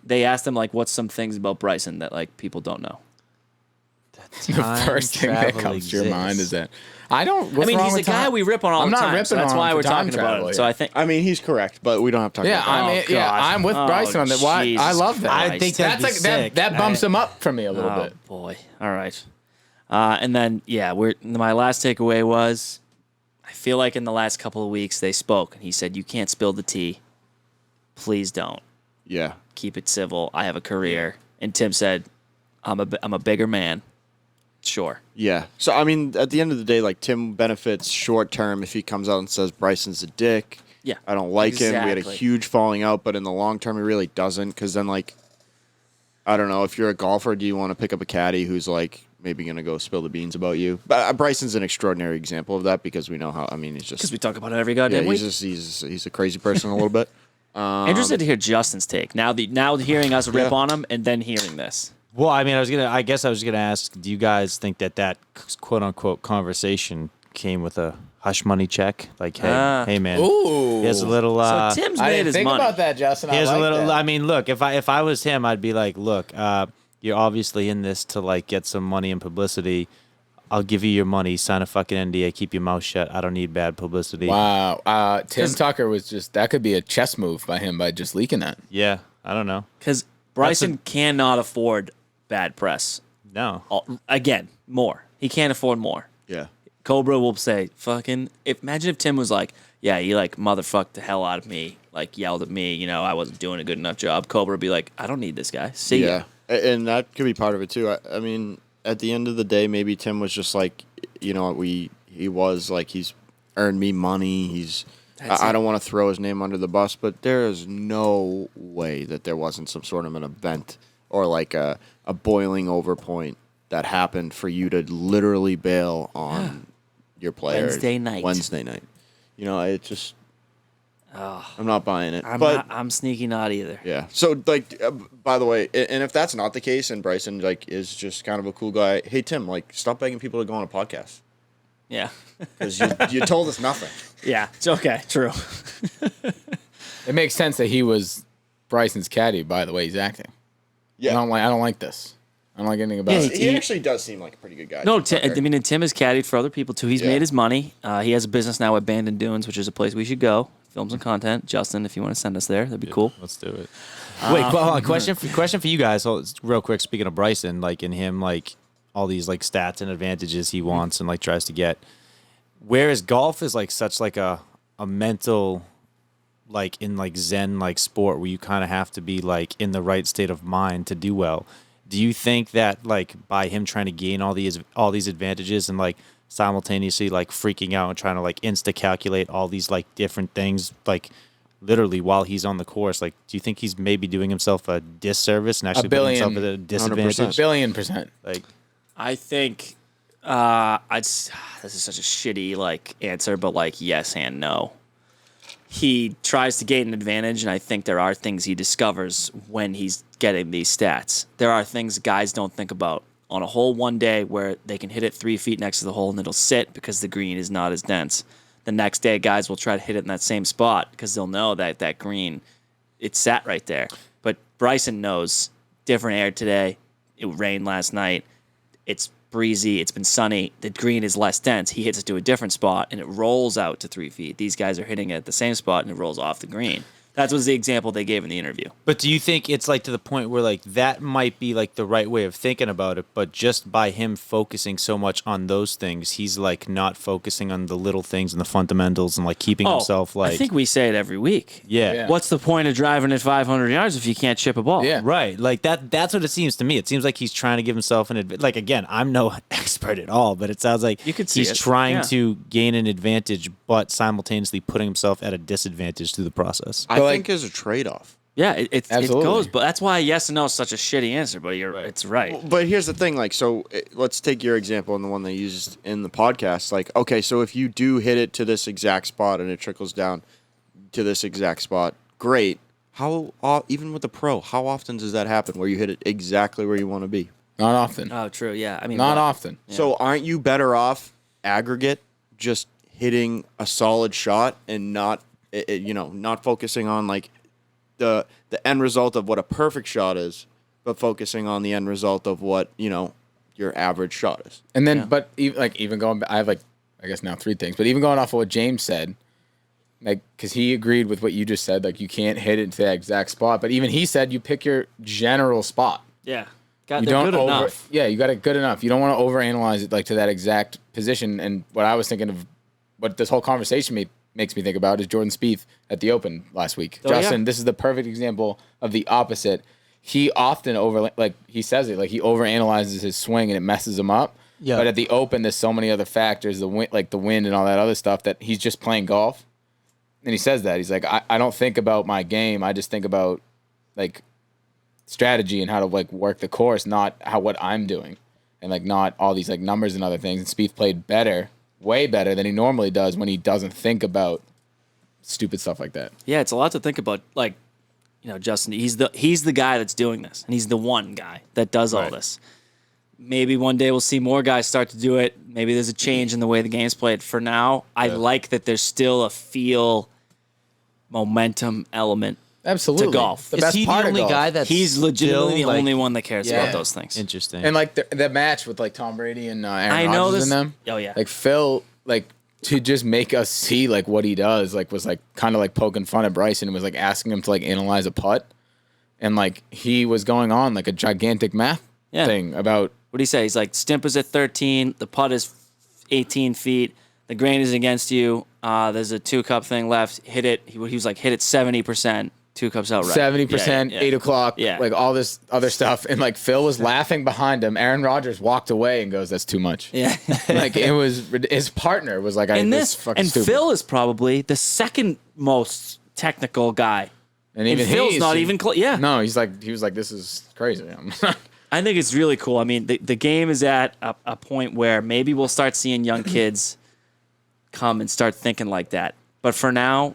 They asked him like, "What's some things about Bryson that like people don't know?" The first thing that comes to your mind is that I don't. What's I mean, wrong he's a with guy time? we rip on all I'm the not time. ripping So that's on why him we're for time talking about travel, it. So I think I mean, he's correct, but we don't have to talk Yeah, about that. I'm with Bryson on that. Why? Jesus I love that. Christ. I think That's like sick. that bumps him up for me a little Oh bit. boy! All right, and then my last takeaway was, I feel like in the last couple of weeks they spoke, and he said, "You can't spill the tea. Please don't. Yeah. Keep it civil. I have a career." And Tim said, "I'm a bigger man. Sure." Yeah. So, I mean, at the end of the day, like, Tim benefits short term if he comes out and says Bryson's a dick. Yeah. I don't like him. We had a Exactly. huge falling out, but in the long term, he really doesn't. Because then, like, I don't know. If you're a golfer, do you want to pick up a caddy who's, like, maybe going to go spill the beans about you? But Bryson's an extraordinary example of that because we know how, I mean, he's just. Because we talk about it every Yeah, goddamn week. he's a crazy person a little bit. Interested to hear Justin's take. Now hearing us rip on him and then hearing this. Well, I mean, I guess I was gonna ask, do you guys think that quote unquote conversation came with a hush money check? Like, hey man, Ooh. here's a little. So Tim's I made didn't his think money. about that, Justin. Here's I like a little. that. I mean, look, if I was him, I'd be like, look, you're obviously in this to like get some money and publicity. I'll give you your money. Sign a fucking NDA. Keep your mouth shut. I don't need bad publicity. Wow. Tim Tucker was that could be a chess move by him by just leaking that. Yeah, I don't know. Because Bryson cannot afford bad press. No. Again, more. He can't afford more. Yeah. Cobra will say, imagine if Tim was like, yeah, he like motherfucked the hell out of me, like yelled at me, I wasn't doing a good enough job. Cobra would be like, I don't need this guy. See ya. And that could be part of it too. I mean, at the end of the day, maybe Tim was just like, he was like, he's earned me money. I don't want to throw his name under the bus, but there is no way that there wasn't some sort of an event or like a boiling over point that happened for you to literally bail on your player Wednesday night. It just, I'm not buying it. I'm sneaky not either. Yeah. So, like, by the way, and if that's not the case, and Bryson like is just kind of a cool guy, hey Tim, like, stop begging people to go on a podcast Yeah. because you told us nothing. Yeah. It's okay. True. It makes sense that he was Bryson's caddy by the way he's acting. Yeah. I don't like this. I don't like anything about Yeah, it. He actually does seem like a pretty good guy. No, Tim Tucker. and Tim has caddied for other people too. He's Yeah. made his money. He has a business now at Bandon Dunes, which is a place we should go. Films and content. Justin, if you want to send us there, that'd be cool. Let's do it. Wait, hold on. Question for you guys. Real quick. Speaking of Bryson, like in him, like all these like stats and advantages he wants and like tries to get. Whereas golf is like such like a mental, like in like Zen like sport where you kind of have to be like in the right state of mind to do well. Do you think that like by him trying to gain all these advantages and like simultaneously like freaking out and trying to like insta calculate all these like different things like literally while he's on the course, like do you think he's maybe doing himself a disservice and actually putting himself at a disadvantage? 1,000,000,000%. Like I think this is such a shitty like answer, but like yes and no. He tries to gain an advantage, and I think there are things he discovers when he's getting these stats. There are things guys don't think about on a hole one day where they can hit it 3 feet next to the hole and it'll sit because the green is not as dense. The next day, guys will try to hit it in that same spot because they'll know that that green, it's sat right there. But Bryson knows different air today. It rained last night. It's breezy. It's been sunny. The green is less dense. He hits it to a different spot and it rolls out to 3 feet. These guys are hitting it at the same spot and it rolls off the green. That was the example they gave in the interview. But do you think it's like to the point where like that might be like the right way of thinking about it, but just by him focusing so much on those things, he's like not focusing on the little things and the fundamentals and like keeping himself like. I think we say it every week. Yeah. What's the point of driving at 500 yards if you can't chip a ball? Yeah. Right. Like that's what it seems to me. It seems like he's trying to give himself an advantage. Like, again, I'm no expert at all, but it sounds like You could see he's it. trying Yeah. to gain an advantage, but simultaneously putting himself at a disadvantage through the process. I like- think there's a trade-off. Yeah, it Absolutely. goes. But that's why yes and no is such a shitty answer. But it's right. But here's the thing, like, so let's take your example and the one they used in the podcast. Like, okay, so if you do hit it to this exact spot and it trickles down to this exact spot, great. Even with the pro, how often does that happen where you hit it exactly where you want to be? Not often. Oh, true. Yeah, I mean, Not but- often. So aren't you better off aggregate just hitting a solid shot and not focusing on like the end result of what a perfect shot is, but focusing on the end result of what your average shot is. And then, but even going back, I have like, I guess now 3 things, but even going off of what James said, like, because he agreed with what you just said, like, you can't hit it to that exact spot, but even he said you pick your general spot. Yeah, God, You they're don't good over, enough. yeah, you got it good enough. You don't want to overanalyze it like to that exact position. And what I was thinking of, what this whole conversation makes me think about is Jordan Spieth at the Open last week. Oh, yeah. Justin, this is the perfect example of the opposite. He often he says it, like he overanalyzes his swing and it messes him up. Yeah. But at the Open, there's so many other factors, the wind and all that other stuff, that he's just playing golf. And he says that. He's like, I don't think about my game. I just think about like strategy and how to like work the course, not what I'm doing. And like not all these like numbers and other things. And Spieth played better, way better than he normally does when he doesn't think about stupid stuff like that. Yeah, it's a lot to think about. Like, Justin, he's the guy that's doing this, and he's the one guy that does all Right. this. Maybe one day we'll see more guys start to do it. Maybe there's a change in the way the game's played. For now, I like that there's still a feel momentum element Absolutely. to golf. The Is best he part the of only golf. guy that's He's legitimately still, the like, only one that cares Yeah. about those things. Interesting. And like the match with like Tom Brady and Aaron I know Rodgers this. and them. Oh yeah. Like Phil, like to just make us see like what he does, like was like kind of like poking fun at Bryson and was like asking him to like analyze a putt, and like he was going on like a gigantic math Yeah. thing about What do you say? He's like, Stimp is at 13. The putt is 18 feet. The grain is against you. There's a 2-cup thing left. Hit it. He was like, hit it 70%. 2 cups out right. 70%, Yeah. 8 o'clock, Yeah. like all this other stuff, and like Phil was laughing behind him. Aaron Rodgers walked away and goes, "That's too much." Yeah. Like it was his partner was like, And this fucking and stupid. Phil is probably the second most technical guy. and And Phil's not even close. Yeah. No, he was like, this is crazy. I think it's really cool. I mean, the game is at a point where maybe we'll start seeing young kids come and start thinking like that. But for now,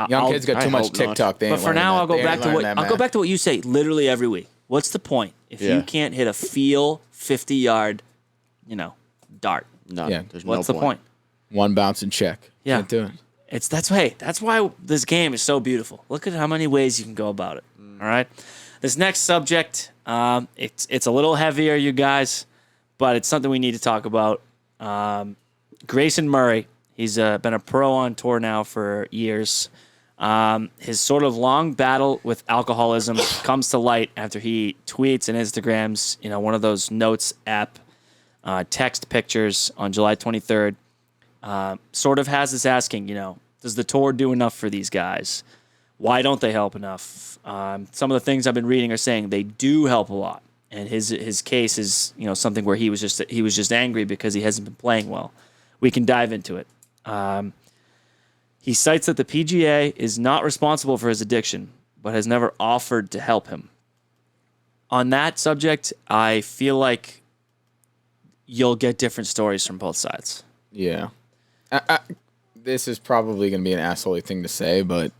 Young kids got I too much hope not. TikTok. They But ain't for learning now, that. I'll go They ain't back to learning what that I'll go math. back to what you say literally every week. What's the point if Yeah. you can't hit a feel 50-yard, dart? None. Yeah. There's What's no the point. point? One bounce and check. Yeah. Can't do it. That's why this game is so beautiful. Look at how many ways you can go about it. All right. This next subject, it's a little heavier, you guys, but it's something we need to talk about. Grayson Murray, he's been a pro on tour now for years. His sort of long battle with alcoholism comes to light after he tweets and Instagrams, one of those notes app text pictures on July 23rd. Sort of has us asking, does the tour do enough for these guys? Why don't they help enough? Some of the things I've been reading are saying they do help a lot, and his case is something where he was just angry because he hasn't been playing well. We can dive into it. He cites that the PGA is not responsible for his addiction, but has never offered to help him. On that subject, I feel like you'll get different stories from both sides. Yeah. This is probably going to be an asshole thing to say, but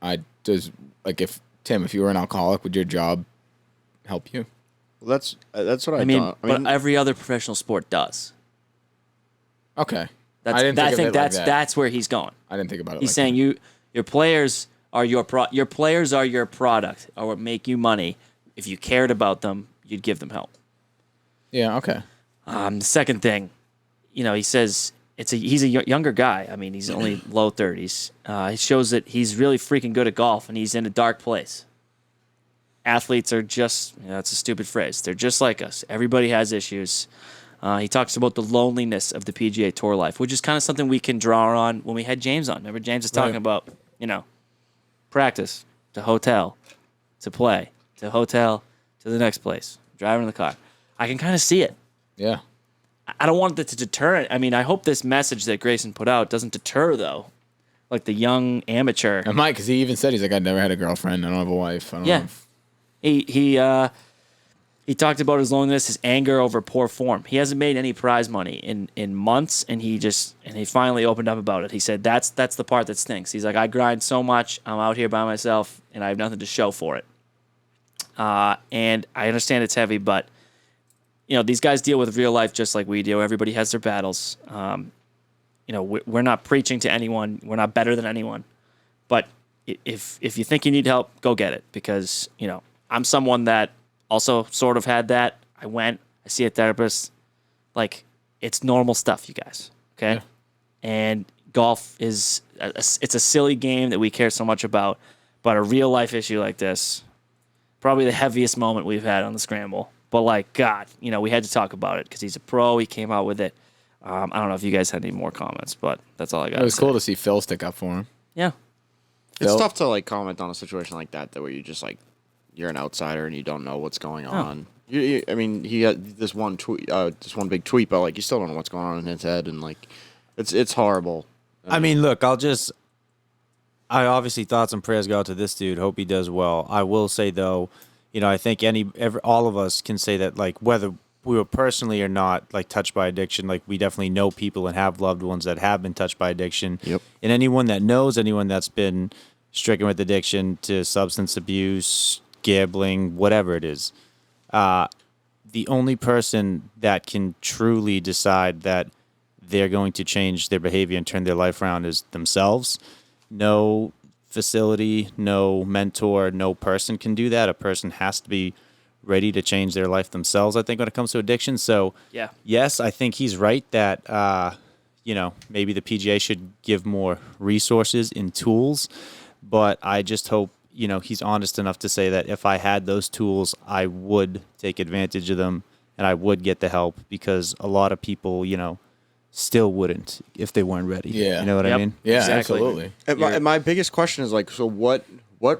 if you were an alcoholic, would your job help you? Well, that's what I mean, thought. but every other professional sport does. Okay. That's, I didn't think of it like that's that. that's where he's going. I didn't think about it. He's like saying that. your players are your players are your product, or what make you money. If you cared about them, you'd give them help. Yeah. Okay. The second thing, he says he's a younger guy. I mean, he's only low 30s. It shows that he's really freaking good at golf, and he's in a dark place. Athletes are just, it's a stupid phrase. They're just like us. Everybody has issues. He talks about the loneliness of the PGA Tour life, which is kind of something we can draw on when we had James on. Remember, James was talking about, practice to hotel to play to hotel to the next place, driving in the car. I can kind of see it. Yeah. I don't want it to deter it. I mean, I hope this message that Grayson put out doesn't deter, though. Like the young amateur. It might, because he even said, he's like, I never had a girlfriend. I don't have a wife. I don't have... He talked about his loneliness, his anger over poor form. He hasn't made any prize money in months, and he finally opened up about it. He said that's the part that stinks. He's like, I grind so much, I'm out here by myself, and I have nothing to show for it. And I understand it's heavy, but these guys deal with real life just like we do. Everybody has their battles. We're not preaching to anyone. We're not better than anyone. But if you think you need help, go get it, because I'm someone that also sort of had that. I see a therapist. Like, it's normal stuff, you guys. Okay? Yeah. And golf it's a silly game that we care so much about, but a real life issue like this, probably the heaviest moment we've had on the Scramble. But like, God, we had to talk about it because he's a pro. He came out with it. I don't know if you guys had any more comments, but that's all I got. It was cool to see Phil stick up for him. Yeah. It's tough to comment on a situation like that where you just you're an outsider and you don't know what's going on. I mean, he had this one tweet, this one big tweet, but you still don't know what's going on in his head, and it's horrible. I mean, look, I obviously thoughts and prayers go out to this dude. Hope he does well. I will say though, I think all of us can say that whether we were personally or not touched by addiction, we definitely know people and have loved ones that have been touched by addiction. Yep. And anyone that knows anyone that's been stricken with addiction to substance abuse, gambling, whatever it is, the only person that can truly decide that they're going to change their behavior and turn their life around is themselves. No facility, no mentor, no person can do that. A person has to be ready to change their life themselves, I think, when it comes to addiction. So, yeah. Yes, I think he's right that, maybe the PGA should give more resources and tools, but I just hope, he's honest enough to say that if I had those tools, I would take advantage of them and I would get the help, because a lot of people, still wouldn't if they weren't ready. Yeah. You know what I mean? Yeah, Exactly. absolutely. And my biggest question is so what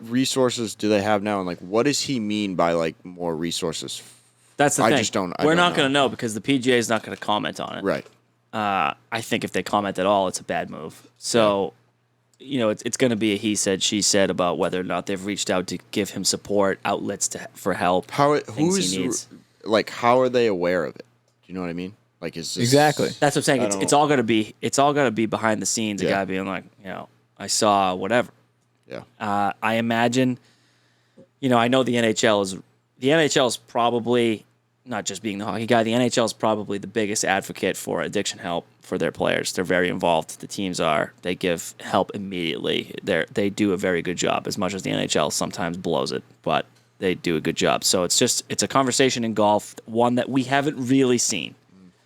resources do they have now, and what does he mean by more resources? That's the thing. I just don't. We're not going to know because the PGA is not going to comment on it. Right. I think if they comment at all, it's a bad move. So, it's going to be a he said, she said about whether or not they've reached out to give him support, outlets for help. Things he needs. How are they aware of it? Do you know what I mean? Is this, Exactly. That's what I'm saying. It's all going to be behind the scenes. A guy being like, I saw whatever. Yeah. I imagine, I know the NHL is probably, not just being the hockey guy, the NHL is probably the biggest advocate for addiction help for their players. They're very involved. The teams are. They give help immediately. They do a very good job, as much as the NHL sometimes blows it, but they do a good job. So it's a conversation in golf, one that we haven't really seen.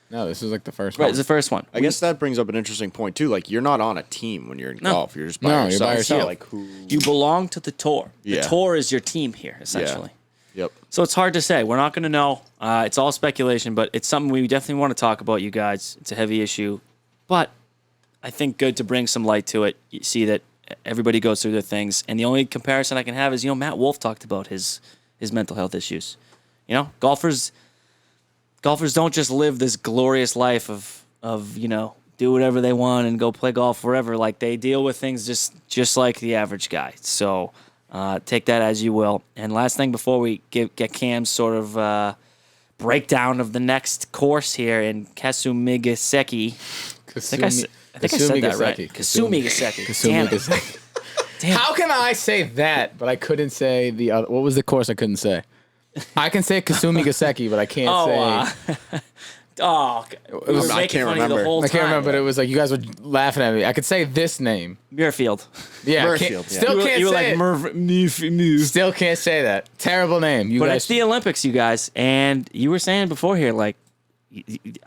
No, this is the first Right, one. it's the first one. I guess that brings up an interesting point too. You're not on a team when you're in golf. You're just by No, yourself. you're by yourself. Yeah, who? You belong to the tour. Yeah. The tour is your team here, essentially. Yep. So it's hard to say. We're not going to know. It's all speculation, but it's something we definitely want to talk about, you guys. It's a heavy issue, but I think good to bring some light to it. You see that everybody goes through their things, and the only comparison I can have is, Matt Wolff talked about his mental health issues. Golfers don't just live this glorious life of do whatever they want and go play golf forever. They deal with things just like the average guy. So take that as you will. And last thing before we get Cam's sort of breakdown of the next course here in Kasumigaseki. I think I said that right. Kasumigaseki. Damn it. How can I say that, but I couldn't say the other? What was the course I couldn't say? I can say Kasumi Gaseki, but I can't say. We were I making can't fun of you the remember. whole I time. can't remember, but it was like you guys were laughing at me. I could say this name. Muirfield. Yeah, Murfield, yeah. still can't You were say like it. Still can't say that. Terrible name. You But guys. it's the Olympics, you guys, and you were saying before here, like,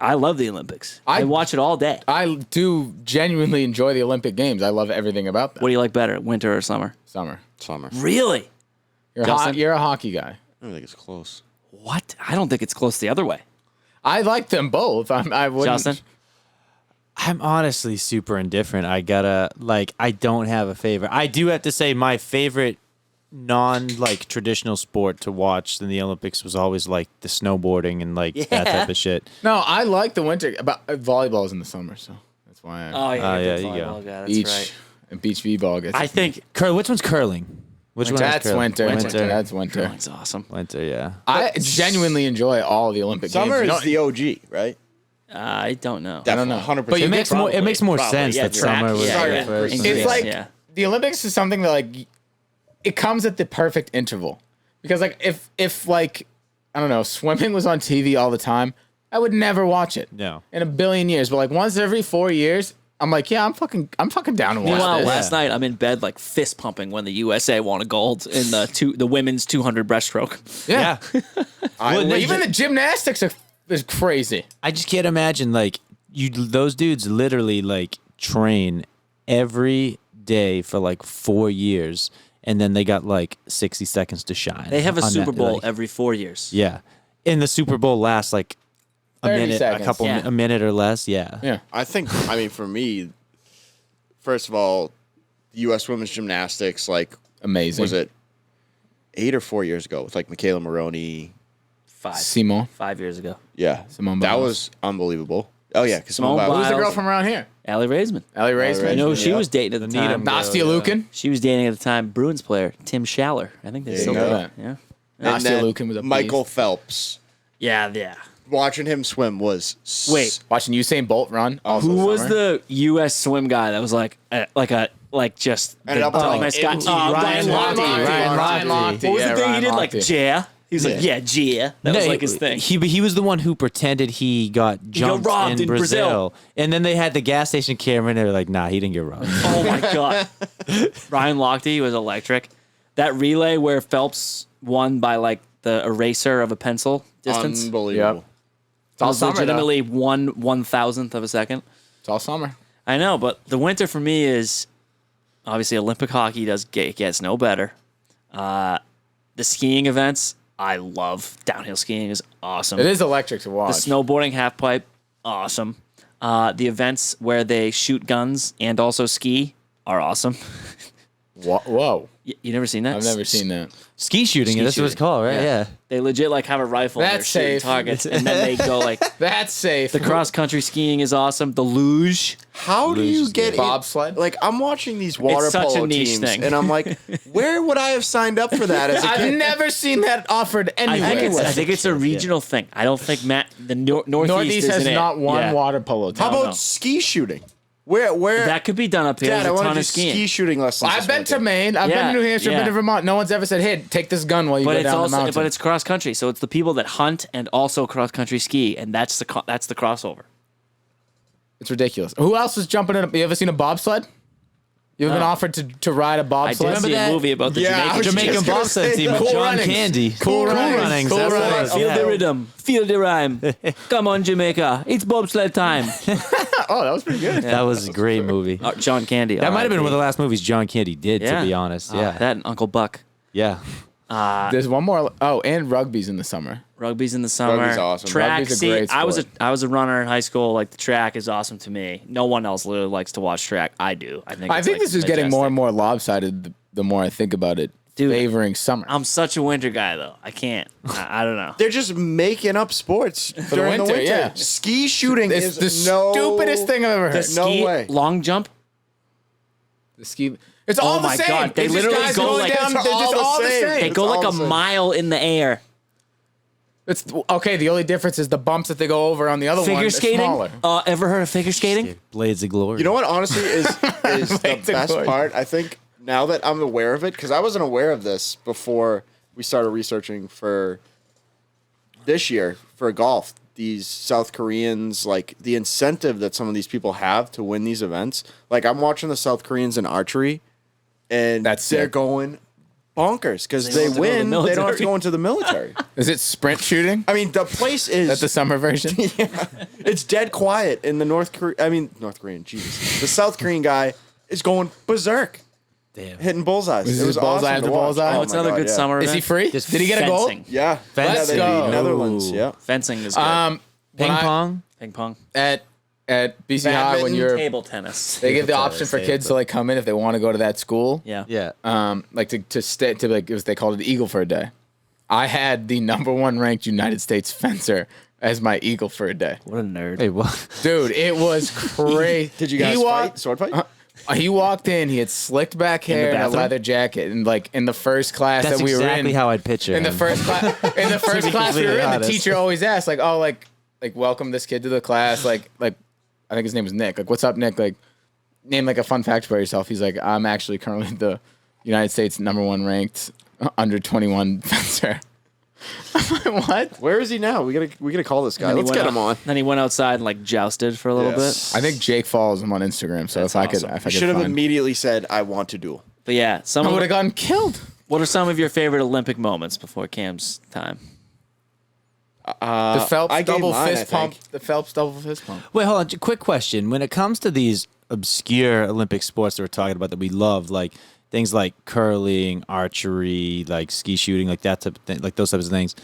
I love the Olympics. I watch it all day. I do genuinely enjoy the Olympic Games. I love everything about them. What do you like better, winter or summer? Summer. Really? Justin? You're a hockey guy. I don't think it's close. What? I don't think it's close the other way. I like them both. I wouldn't. Justin? I'm honestly super indifferent. I don't have a favorite. I do have to say my favorite traditional sport to watch in the Olympics was always like the snowboarding and that type of shit. No, I like the winter. But volleyball is in the summer, so that's why. Yeah, yeah, big you go. volleyball guy, that's beach right. and beach v-ball gets. I think Which one's curling? Which one is that's curling? winter. Winter. That's winter. curling's awesome. Winter, yeah. I genuinely enjoy all the Olympic Summer games. is the OG, right? I don't know. I don't know. 100%. But you It makes more. It makes more Probably, sense yeah, that track, summer was yeah, the yeah. first. It's It's like yeah. the Olympics is something that like it comes at the perfect interval because like if like I don't know, swimming was on TV all the time, I would never watch it. No. In a billion years, but like once every 4 years, I'm like, yeah, I'm fucking down to watch Meanwhile, this. last night I'm in bed like fist pumping when the USA won a gold in the women's 200 breaststroke. Yeah. Well, Even the gymnastics is crazy. I just can't imagine those dudes literally train every day for 4 years, and then they got 60 seconds to shine. They have a on Super that, Bowl every 4 years. Yeah, and the Super Bowl lasts a 30 minute, seconds. Yeah. a minute or less. Yeah. Yeah. I think, for me, first of all, the U.S. women's gymnastics, Amazing. was it 8 or 4 years ago with Michaela Maroney? Simone? 5 years ago. Yeah. Simone That Biles. was unbelievable. Oh, yeah. Because Simone Who's Biles. the girl from around here? Allie Raisman. Ellie Raisman. You know who she Yeah. was dating at the time? Needham. Nastia Lukin. She was dating at the time Bruins player Tim Schaller. I think they you still go. do. Yeah. And Nastia then Lukin was a Michael beast. Phelps. Yeah. Watching him swim was Wait. Watching Usain Bolt run. Also Who was summer. the U.S. swim guy that was just Ended the up with, dumbest guy? MT. Ryan Lochte. Ryan Lochte. What was Yeah, the thing Ryan he did? Lochte. Yeah. He was yeah. That was his thing. He was the one who pretended he got jumped robbed in Brazil. and then they had the gas station camera, and they were like, "Nah, he didn't get robbed." Oh my god. Ryan Lochte was electric. That relay where Phelps won by the eraser of a pencil distance. Unbelievable. Yep. It's all was summer. legitimately 1/1000th of a second. It's all summer. I know, but the winter for me is obviously Olympic hockey gets no better. The skiing events, I love. Downhill skiing is awesome. It is electric to The watch. snowboarding half pipe, awesome. The events where they shoot guns and also ski are awesome. Whoa. You never seen that? I've never seen that. Ski shooting, that's what it's shooting. called, right? Yeah. They legit have a rifle and they're That's shooting safe. targets, and then they go That's safe. the cross country skiing is awesome. The luge. How do you get Bobsled? I'm watching these water such a polo niche teams, thing. and I'm like, where would I have signed up for that as a I've kid? never seen that offered anywhere. I think it's a regional thing. I don't think the Northeast, Northeast has isn't it. not one Yeah. water polo team. How about know. ski shooting? Where? That could be done up here. Dad, I There's a want ton to do of skiing. ski shooting lessons. I've this been winter. to Maine. I've been to New Hampshire. Been yeah. to Vermont. No one's ever said, "Hey, take this gun while you But go it's down the also mountain." but it's cross country, so it's the people that hunt and also cross country ski, and that's the crossover. It's ridiculous. Who else is jumping in? You ever seen a bobsled? You ever been offered to ride a I did bobsled? see a that? movie about the Yeah, I was Jamaican. just Jamaican gonna bobsled say team with Cool John Runnings. Candy. Cool Runnings. That's what it Runnings. was. Feel Yeah. the rhythm, feel the rhyme. Come on, Jamaica, it's bobsled time. Oh, that was pretty good. That was a great movie. John Candy. That might have been one of the last movies John Candy did, Yeah. to be honest. Yeah. That and Uncle Buck. Yeah. There's one more. Oh, and rugby's in the summer. Rugby's in the summer. Rugby's awesome. Track. Rugby's a See, great I was sport. a runner in high school. The track is awesome to me. No one else really likes to watch track. I do. I think This is getting more and more lopsided the more I think about it. Dude, favoring summer. I'm such a winter guy though. I can't. I don't know. They're just making up sports during the winter, winter. yeah. Ski shooting It's is the no stupidest thing I've ever heard. No Ski, way. long jump. The ski. It's all my the same. God, they It's just literally guys go going like- down. It's They're just all the same. They It's go all like a the same. mile in the air. It's okay. The only difference is the bumps that they go over on the other one. Figure are skating. Smaller. Ever heard of figure skating? Blades of Glory. You know what? Honestly, is the Like the best glory. part. I think now that I'm aware of it, because I wasn't aware of this before we started researching for this year for golf, these South Koreans, like the incentive that some of these people have to win these events. Like I'm watching the South Koreans in archery, and they're sick. going bonkers because they don't have to go to the win. They don't have to military. go into the military. Is it sprint shooting? I mean, the place is That's the summer version. it's dead quiet in the North Korean. Jesus, the South Korean guy is going berserk, Damn. hitting bullseyes. Was it was his bullseye awesome after to watch. bullseye? Oh, it's my another God, good yeah. summer Is event. he free? Just Did he get a gold? fencing. Yeah, Let's they go. beat Netherlands. Ooh. Yeah, Fencing is good. When Ping I- pong. Ping pong. at BC High when you're Table tennis. they give the Table option for tennis, kids to like come in if they want to go to that school. Yeah. Yeah. Like to stay to like they called it Eagle for a day. I had the #1 ranked United States fencer as my Eagle for a day. What a nerd. Hey, what? Dude, it was crazy. did you guys fight? Sword fight? He walked in, he had slicked back hair and a bathroom? leather jacket, and like in the first class That's that we were exactly in, how I'd picture in the him. first class, class we were completely in, the honest. teacher always asked like, oh, like welcome this kid to the class, like I think his name was Nick. Like, what's up, Nick? Like, name like a fun fact about yourself. He's like, I'm actually currently the United States #1 ranked under 21 fencer. I'm like, what? Where is he now? We gotta call this guy. Then he Let's went get out- him on. Then he went outside and like jousted for a little Yes. I think Jake follows him on Instagram. So That's if I could, awesome. if I Should could have find, immediately said, "I want to duel." bit. But yeah, I would have gotten killed. what are some of your favorite Olympic moments before Cam's time? The Phelps I gave double mine, I fist pump. think. The Phelps double fist pump. Wait, hold on. Quick question. When it comes to these obscure Olympic sports that we're talking about that we love, like things like curling, archery, like ski shooting, like that type of thing, like those types of things,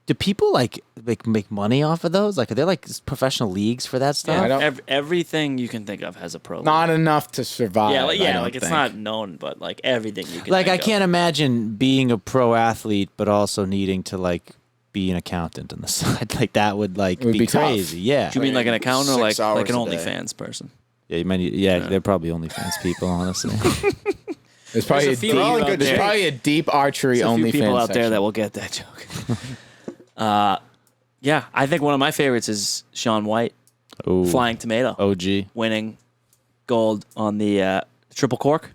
do people like make money off of those? Like, are there like professional leagues for that stuff? I don't- Everything you can think of has a pro. league. Not enough to survive. Yeah, I don't like it's think. not known, but like everything you can. Like, think I can't imagine being a pro athlete, but also needing to like be an accountant on the side. Like that would like It would be tough. crazy. Yeah. Of. Do you mean like an accountant or 6 like an hours a day. OnlyFans person? Yeah, you might need, they're probably OnlyFans people, honestly. There's probably There's a few out there's there. probably a deep archery There's a few only people out there section. that will get that joke. Yeah, I think one of my favorites is Shaun White, Ooh, Flying Tomato, OG. winning gold on the triple cork.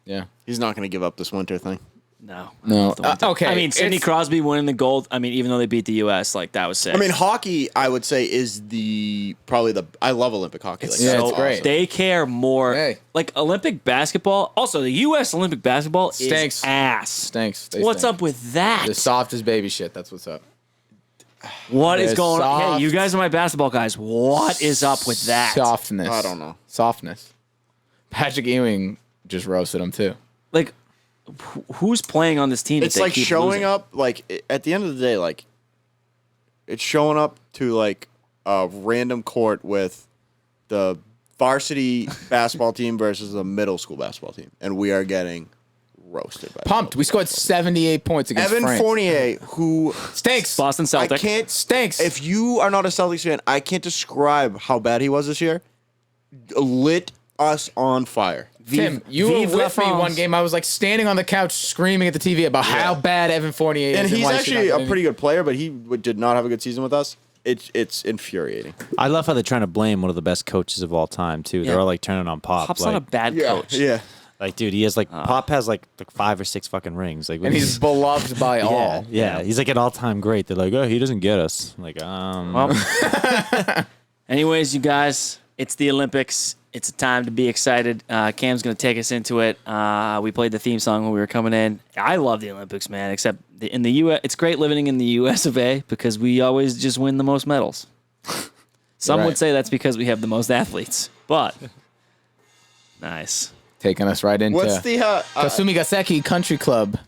Yeah. He's not gonna give up this winter thing. No, No. The winter. Okay. I mean, Sidney it's- Crosby winning the gold. I mean, even though they beat the U.S., like that was sick. I mean, hockey, I would say, is probably the. I love Olympic hockey. Like, Yeah, that's it's great. awesome. They care more. Hey. Like Olympic basketball. Also, the U.S. Olympic basketball Stinks. is ass. Stinks. They What's stink. up with that? The softest baby shit. That's what's up. What is They're going on? Hey, soft. you guys are my basketball guys. What is up with that? Softness. I don't know. Softness. Patrick Ewing just roasted him too. Like, who's playing on this team? It's that they like keep showing losing? up. Like at the end of the day, like it's showing up to like a random court with the varsity basketball team versus the middle school basketball team, and we are getting roasted. By the Pumped. We scored 78 points against Evan France. Fournier, who Stinks. Boston Celtic. I can't Stinks. If you are not a Celtics fan, I can't describe how bad he was this year. Lit us on fire. Tim, you Vive were la with me France. one game. I was like standing on the couch screaming at the TV about how bad Evan Fournier is. And he's why he should actually not a get pretty good player, but he did not have a good season with us. It's infuriating. I love how they're trying to blame one of the best coaches of all time too. Yeah. They're all like turning on Pop. Pop's like, not a bad coach. Yeah. like, dude, he has like Pop has like 5 or 6 fucking rings. Like, And he's beloved by yeah, all. yeah, he's like an all-time great. They're like, oh, he doesn't get us. I'm like, Well, anyways, you guys, it's the Olympics. It's a time to be excited. Cam's going to take us into it. We played the theme song when we were coming in. I love the Olympics, man, except in the U.S. It's great living in the U.S. of A. because we always just win the most medals. Some Right. would say that's because we have the most athletes, but nice. Taking us right into What's the Kasumigaseki Country Club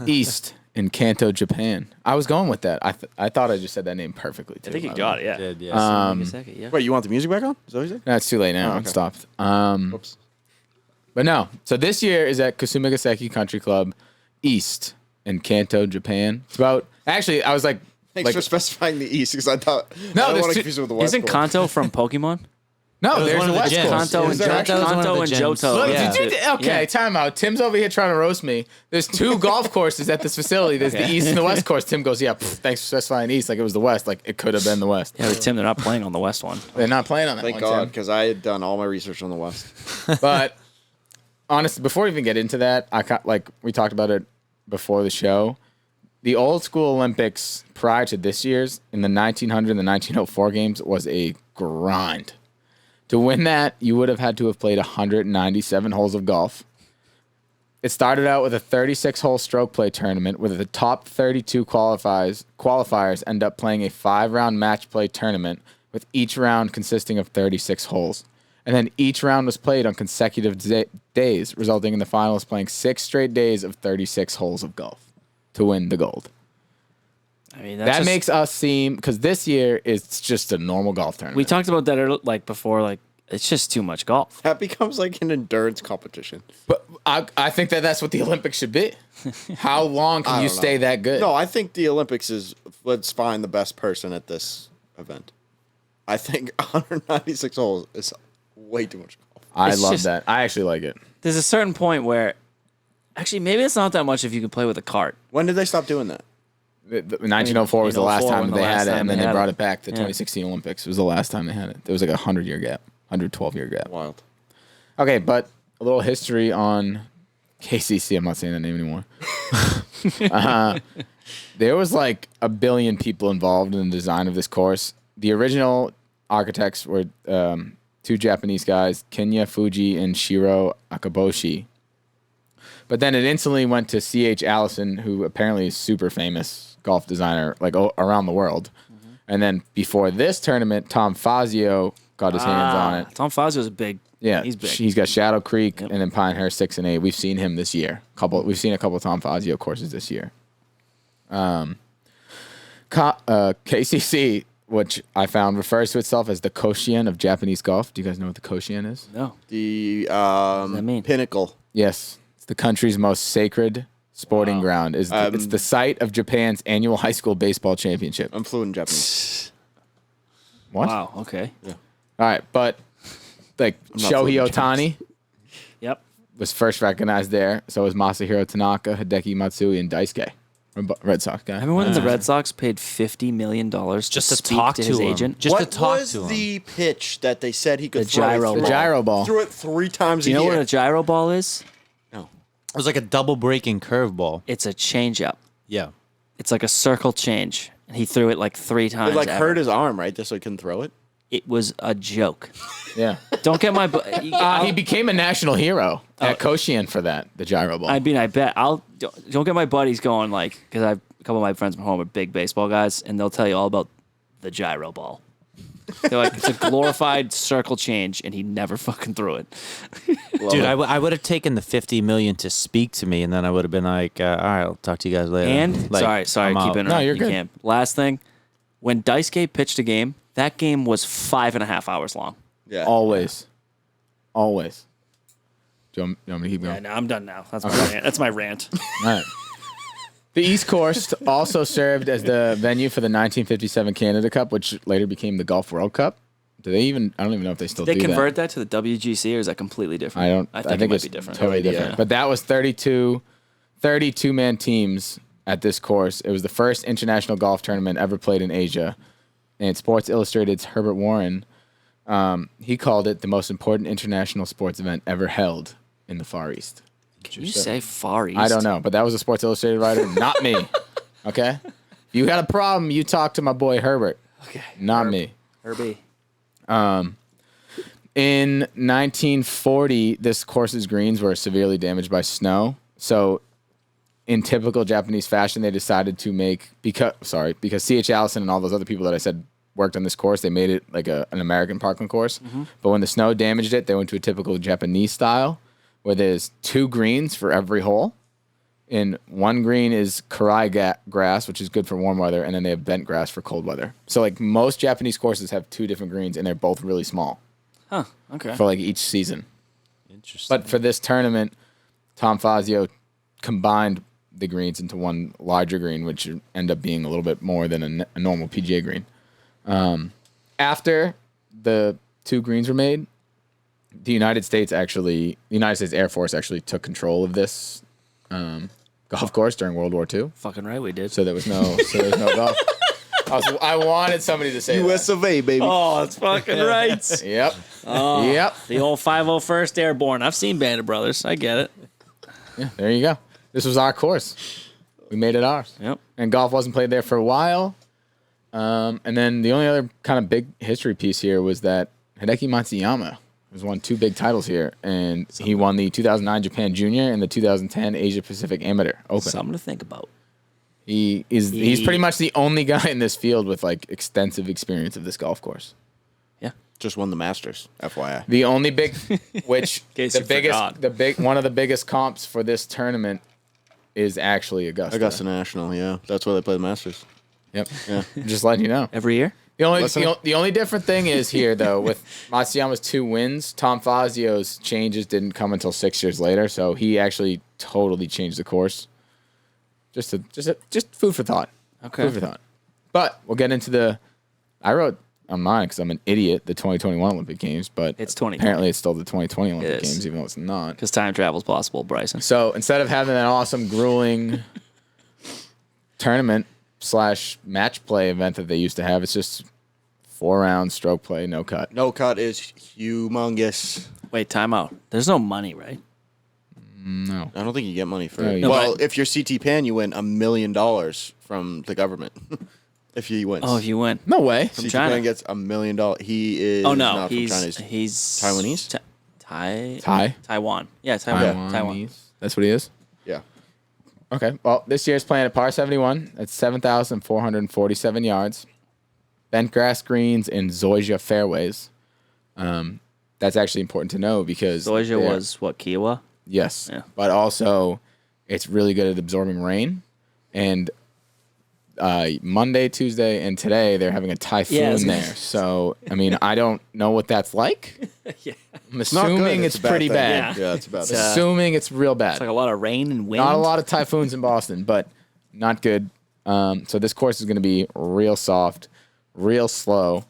East in Kanto, Japan. I was going with that. I thought I just said that name perfectly too. I think you by the got way. it, yeah. did, yeah. Second, yeah. Wait, you want the music back on? Is that what you said? No, it's too late now. Oh, It okay. stopped. Oops. But no. So this year is at Kasumigaseki Country Club East in Kanto, Japan. It's about actually I was like Thanks for specifying the East because I thought No, I don't there's want to two- confuse it with the West. Isn't Coast. Kanto from Pokemon? no, was there's one the of the West gems. Coast. Kanto and Is there actually- Kanto one of the and gems. Johto. Look, yeah. did you okay, Yeah. time out. Tim's over here trying to roast me. There's 2 golf courses at this facility. There's the East and the West course. Tim goes, yeah, thanks for specifying East like it was the West. Like it could have been the West. Yeah, but Tim, they're not playing on the West one. They're not playing on that Thank one, God, Tim. because I had done all my research on the West. But honestly, before we even get into that, we talked about it before the show. The old school Olympics prior to this year's in the 1900 and the 1904 games was a grind. To win that, you would have had to have played 197 holes of golf. It started out with a 36-hole stroke play tournament where the top 32 qualifiers end up playing a 5-round match play tournament with each round consisting of 36 holes. And then each round was played on consecutive days, resulting in the finalists playing 6 straight days of 36 holes of golf to win the gold. I mean, That makes us seem, because this year it's just a normal golf tournament. we talked about that before. It's just too much golf. That becomes like an endurance competition. But I think that's what the Olympics should be. How long can you stay that good? No, I think the Olympics is let's find the best person at this event. I think 196 holes is way too much golf. I It's love just- that. I actually like it. There's a certain point where, actually, maybe it's not that much if you can play with a cart. When did they stop doing that? 1904 was the last 1904 time when the they last had it, time and then they they had brought it. it back. The Yeah. 2016 Olympics was the last time they had it. There was like a 100-year gap, 112-year gap. Wild. Okay, but a little history on KCC. I'm not saying that name anymore. There was like a billion people involved in the design of this course. The original architects were 2 Japanese guys, Kenya Fuji and Shiro Akaboshi. But then it instantly went to C.H. Allison, who apparently is super famous golf designer around the world. Mm-hmm. And then before this tournament, Tom Fazio got his hands on it. Tom Fazio's big. Yeah, he's big. He's got Shadow Creek and then Pinehurst 6 and 8. We've seen him this year. We've seen a couple of Tom Fazio courses this year. KCC, which I found refers to itself as the Koshien of Japanese golf. Do you guys know what the Koshien is? No. The that mean? pinnacle. Yes, it's the country's most sacred sporting ground. It's the site of Japan's annual high school baseball championship. I'm fluent in Japanese. What? Wow. Okay. All right, but like not Shohei fluent in Ohtani Yep. was first recognized there. So was Masahiro Tanaka, Hideki Matsui, and Daisuke, Red Sox guy. Remember when the Red Sox paid $50 million just to to speak talk to to his him. agent? Just to What talk was to him. the pitch that they said he could The throw? gyro He The gyro ball. threw it 3 times Do you a know year. what a gyro ball is? No. It was like a double breaking curveball. It's a changeup. Yeah. It's like a circle change, and he threw it like 3 times. It ever. hurt his arm, right? Just so he couldn't throw it. It was a joke. Yeah. Don't get my. He became a national hero at Koshien for that, the gyro ball. I mean, I bet don't get my buddies going because a couple of my friends from home are big baseball guys, and they'll tell you all about the gyro ball. They're like, it's a glorified circle change, and he never fucking threw it. Dude, I would have taken the $50 million to speak to me, and then I would have been like, all right, I'll talk to you guys later. And Like, sorry, I'm keep out. interrupting. No, you're you good. can't. Last thing, when Daisuke pitched a game, that game was 5.5 hours long. Yeah. Always. Always. Do you want me to keep going? Yeah, no, I'm done now. That's my rant. That's my rant. All right. The East Coast also served as the venue for the 1957 Canada Cup, which later became the Golf World Cup. Do they even? I don't even know if they still Did they do convert that to the WGC, or is that completely different? I think think it might it's be different. totally idea. different. But that was 32-man teams at this course. It was the first international golf tournament ever played in Asia. And Sports Illustrated's Herbert Warren, he called it the most important international sports event ever held in the Far East. Can you say Far East? I don't know, but that was a Sports Illustrated writer, not me. Okay? If you got a problem, you talk to my boy Herbert. Okay. Not me. Herbie. In 1940, this course's greens were severely damaged by snow. So, in typical Japanese fashion, they decided to make because C.H. Allison and all those other people that I said worked on this course, they made it like an American parkland course. Mm-hmm. But when the snow damaged it, they went to a typical Japanese style, where there's 2 greens for every hole. And one green is karai grass, which is good for warm weather, and then they have bent grass for cold weather. So like most Japanese courses have 2 different greens, and they're both really small Huh. Okay. for like each season. Interesting. But for this tournament, Tom Fazio combined the greens into one larger green, which end up being a little bit more than a normal PGA green. After the 2 greens were made, the United States Air Force actually took control of this golf course during World War II. Fucking right, we did. So there was no golf. I wanted somebody to say U.S. of A, baby. Oh, that's fucking right. that. Yep. Yep. The old 501st Airborne. I've seen Band of Brothers. I get it. Yeah, there you go. This was our course. We made it ours. Yep. And golf wasn't played there for a while. And then the only other kind of big history piece here was that Hideki Matsuyama has won 2 big titles here, and he won the 2009 Japan Junior and the 2010 Asia Pacific Amateur Open. Something to think about. He's pretty much the only guy in this field with like extensive experience of this golf course. Yeah. Just won the Masters, FYI. The only big, which case the you biggest, forgot. one of the biggest comps for this tournament is actually Augusta. National, yeah. That's why they play the Masters. Yep. Yeah. Just letting you know. Every year? The only different thing is here though with Matsuyama's 2 wins, Tom Fazio's changes didn't come until 6 years later, so he actually totally changed the course. Just food for thought. Okay. Food for thought. But we'll get into the. I wrote on mine because I'm an idiot. The 2021 Olympic Games, but It's 2020. apparently it's still the 2020 Olympic It is. Games, even though it's not. Because time travel's possible, Bryson. So instead of having that awesome, grueling tournament / match play event that they used to have, it's just 4-round stroke play, no cut. No cut is humongous. Wait, time out. There's no money, right? No. I don't think you get money for No, it. you Well, if you're CT Pan, you win $1 million from the government. If he wins. Oh, if you win. No way. CT China. Pan gets $1 million. He is Oh, no. not from China. He's Taiwanese? Taiwan. Yeah, Taiwan. Taiwanese. That's what he is? Yeah. Okay. Well, this year's playing at par 71. That's 7,447 yards. Bent grass greens and Zoysia fairways. That's actually important to know because Zoysia was what, Kiowa? Yes. Yeah. But also, it's really good at absorbing rain. And Monday, Tuesday, and today, they're having a typhoon there. So, I mean, I don't know what that's like. Yeah. I'm Not assuming good. it's a bad pretty thing. bad. Yeah, it's a bad. thing. Assuming it's real bad. It's like a lot of rain and wind. Not a lot of typhoons in Boston, but not good. So this course is going to be real soft, real slow.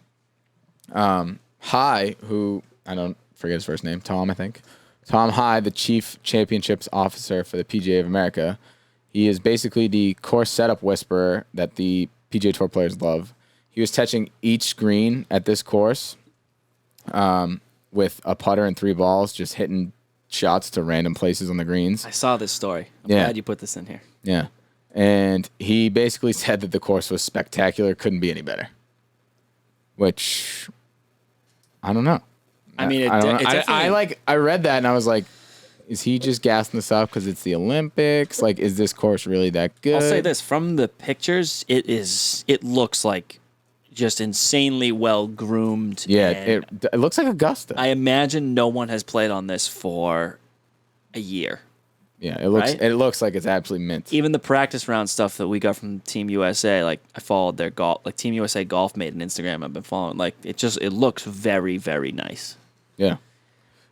High, who I don't forget his first name, Tom, I think. Tom High, the chief championships officer for the PGA of America. He is basically the course setup whisperer that the PGA Tour players love. He was touching each green at this course with a putter and 3 balls, just hitting shots to random places on the greens. I saw this story. I'm Yeah. glad you put this in here. Yeah. And he basically said that the course was spectacular, couldn't be any better. Which, I don't know. I mean, I don't know. it definitely- I read that and I was like, is he just gassing this up because it's the Olympics? Like, is this course really that good? I'll say this. From the pictures, it looks like just insanely well groomed. Yeah, and it looks like Augusta. I imagine no one has played on this for a year. Yeah, it looks like it's absolutely mint. Even the practice round stuff that we got from Team USA, like I followed their golf, like Team USA Golf made an Instagram I've been following. Like it looks very, very nice. Yeah.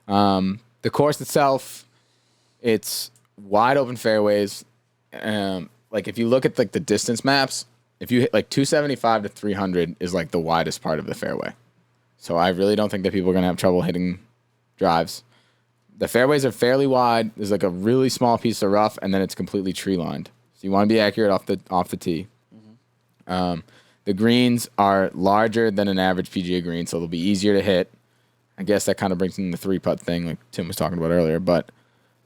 The course itself, it's wide open fairways. Like if you look at like the distance maps, if you hit like 275 to 300 is like the widest part of the fairway. So I really don't think that people are going to have trouble hitting drives. The fairways are fairly wide. There's like a really small piece of rough, and then it's completely tree lined. So you want to be accurate off the tee. Mm-hmm. The greens are larger than an average PGA green, so they'll be easier to hit. I guess that kind of brings in the 3-putt thing, like Tim was talking about earlier. But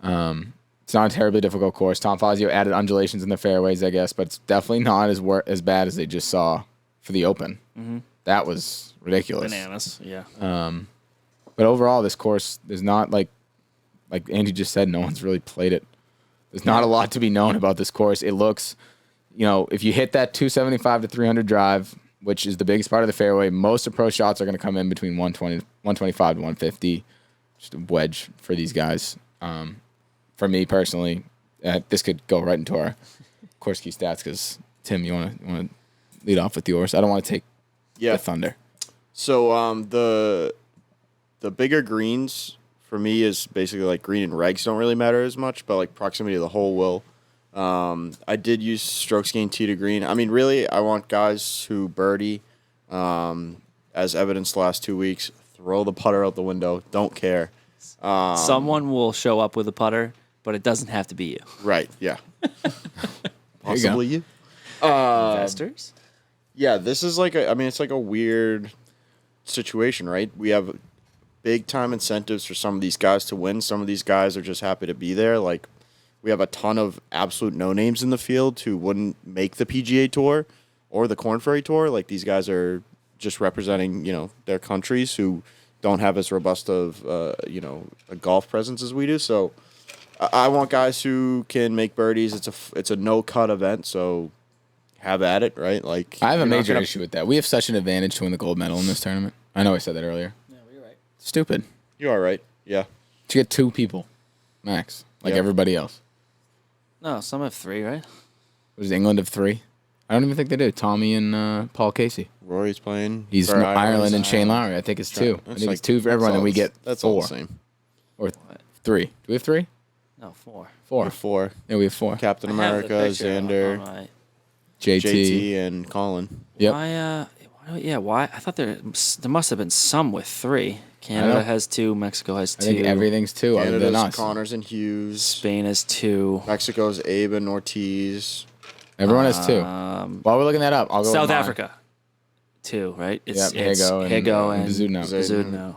it's not a terribly difficult course. Tom Fazio added undulations in the fairways, I guess, but it's definitely not as bad as they just saw for the Open. Mm-hmm. That was ridiculous. Bananas, yeah. But overall, this course is not like Andy just said, no one's really played it. There's not a lot to be known about this course. It looks, if you hit that 275 to 300 drive, which is the biggest part of the fairway, most approach shots are going to come in between 125 to 150. Just a wedge for these guys. For me personally, this could go right into our course key stats because, Tim, you want to lead off with yours? I don't want to take the thunder. So the bigger greens for me is basically like green and regs don't really matter as much, but like proximity to the hole will. I did use strokes gained tee to green. I mean, really, I want guys who birdie, as evidenced the last 2 weeks, throw the putter out the window. Don't care. Someone will show up with a putter, but it doesn't have to be you. Right? Yeah. Possibly you. Investors? Yeah, this is like it's like a weird situation, right? We have big time incentives for some of these guys to win. Some of these guys are just happy to be there. Like We have a ton of absolute no names in the field who wouldn't make the PGA Tour or the Corn Ferry Tour. Like these guys are just representing, their countries who don't have as robust of, a golf presence as we do. So I want guys who can make birdies. It's a no cut event, so have at it, right? Like I have a major issue with that. We have such an advantage to win the gold medal in this tournament. I know I said that earlier. Yeah, you're right. Stupid. You are right. Yeah. To get 2 people, max, like Yep. everybody else. No, some have 3, right? Was England of 3? I don't even think they do. Tommy and Paul Casey. Rory's playing. He's for from Ireland and Shane Lowry. I think it's 2. I think it's 2 for everyone, and we get 4. That's all the same. Or 3. Do we have 3? No, 4. 4. 4. Yeah, we have 4. Captain I have the America, picture Xander, on my- JT, and Colin. Yep. Why? I thought there must have been some with 3. Canada has 2. Mexico has 2. I think everything's 2 other than Canada's us. Connors and Hughes. Spain has 2. Mexico's Abe and Ortiz. Everyone has 2. While we're looking that up, I'll go South with mine. Africa, 2, right? Yep, It's Higo and Higgo Mizuno. Mizuno.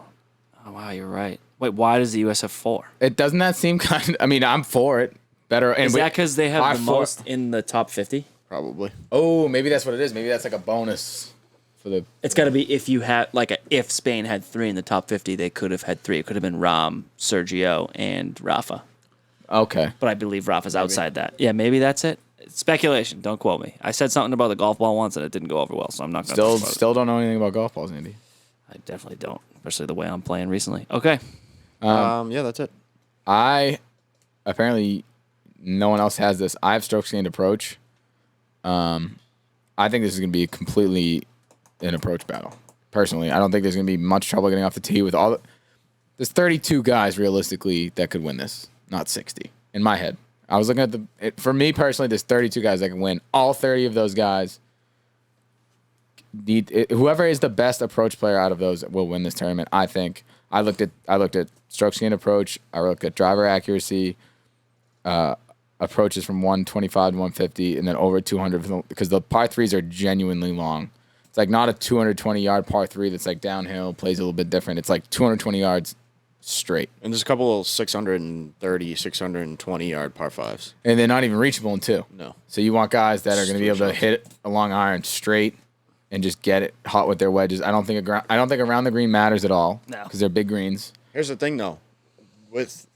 Oh wow, you're right. Wait, why does the U.S. have 4? It doesn't that seem kind of, I mean, I'm for it. Better. And Is that because they our have the most in the top 50? Probably. Oh, maybe that's what it is. Maybe that's like a bonus for the. It's got to be if you had if Spain had 3 in the top 50, they could have had 3. It could have been Ram, Sergio, and Rafa. Okay. But I believe Rafa's outside that. Yeah, maybe that's it. It's speculation. Don't quote me. I said something about the golf ball once and it didn't go over well, so I'm not going to. Still don't know anything about golf balls, Andy. I definitely don't, especially the way I'm playing recently. Okay. Yeah, that's it. Apparently no one else has this. I have stroke gained approach. I think this is going to be completely an approach battle. Personally, I don't think there's going to be much trouble getting off the tee with all the. There's 32 guys realistically that could win this, not 60 in my head. I was looking at for me personally, there's 32 guys that can win. All 30 of those guys whoever is the best approach player out of those will win this tournament. I think. I looked at stroke gained approach. I looked at driver accuracy, approaches from 125 to 150, and then over 200 because the par 3s are genuinely long. It's like not a 220-yard par 3 that's like downhill, plays a little bit different. It's like 220 yards straight. And there's a couple of 630, 620-yard par 5s. And they're not even reachable in 2. No. So you want guys that are going to be able to hit a long iron straight and just get it hot with their wedges. I don't think around the green matters at all. No. Because they're big greens. Here's the thing, though. With,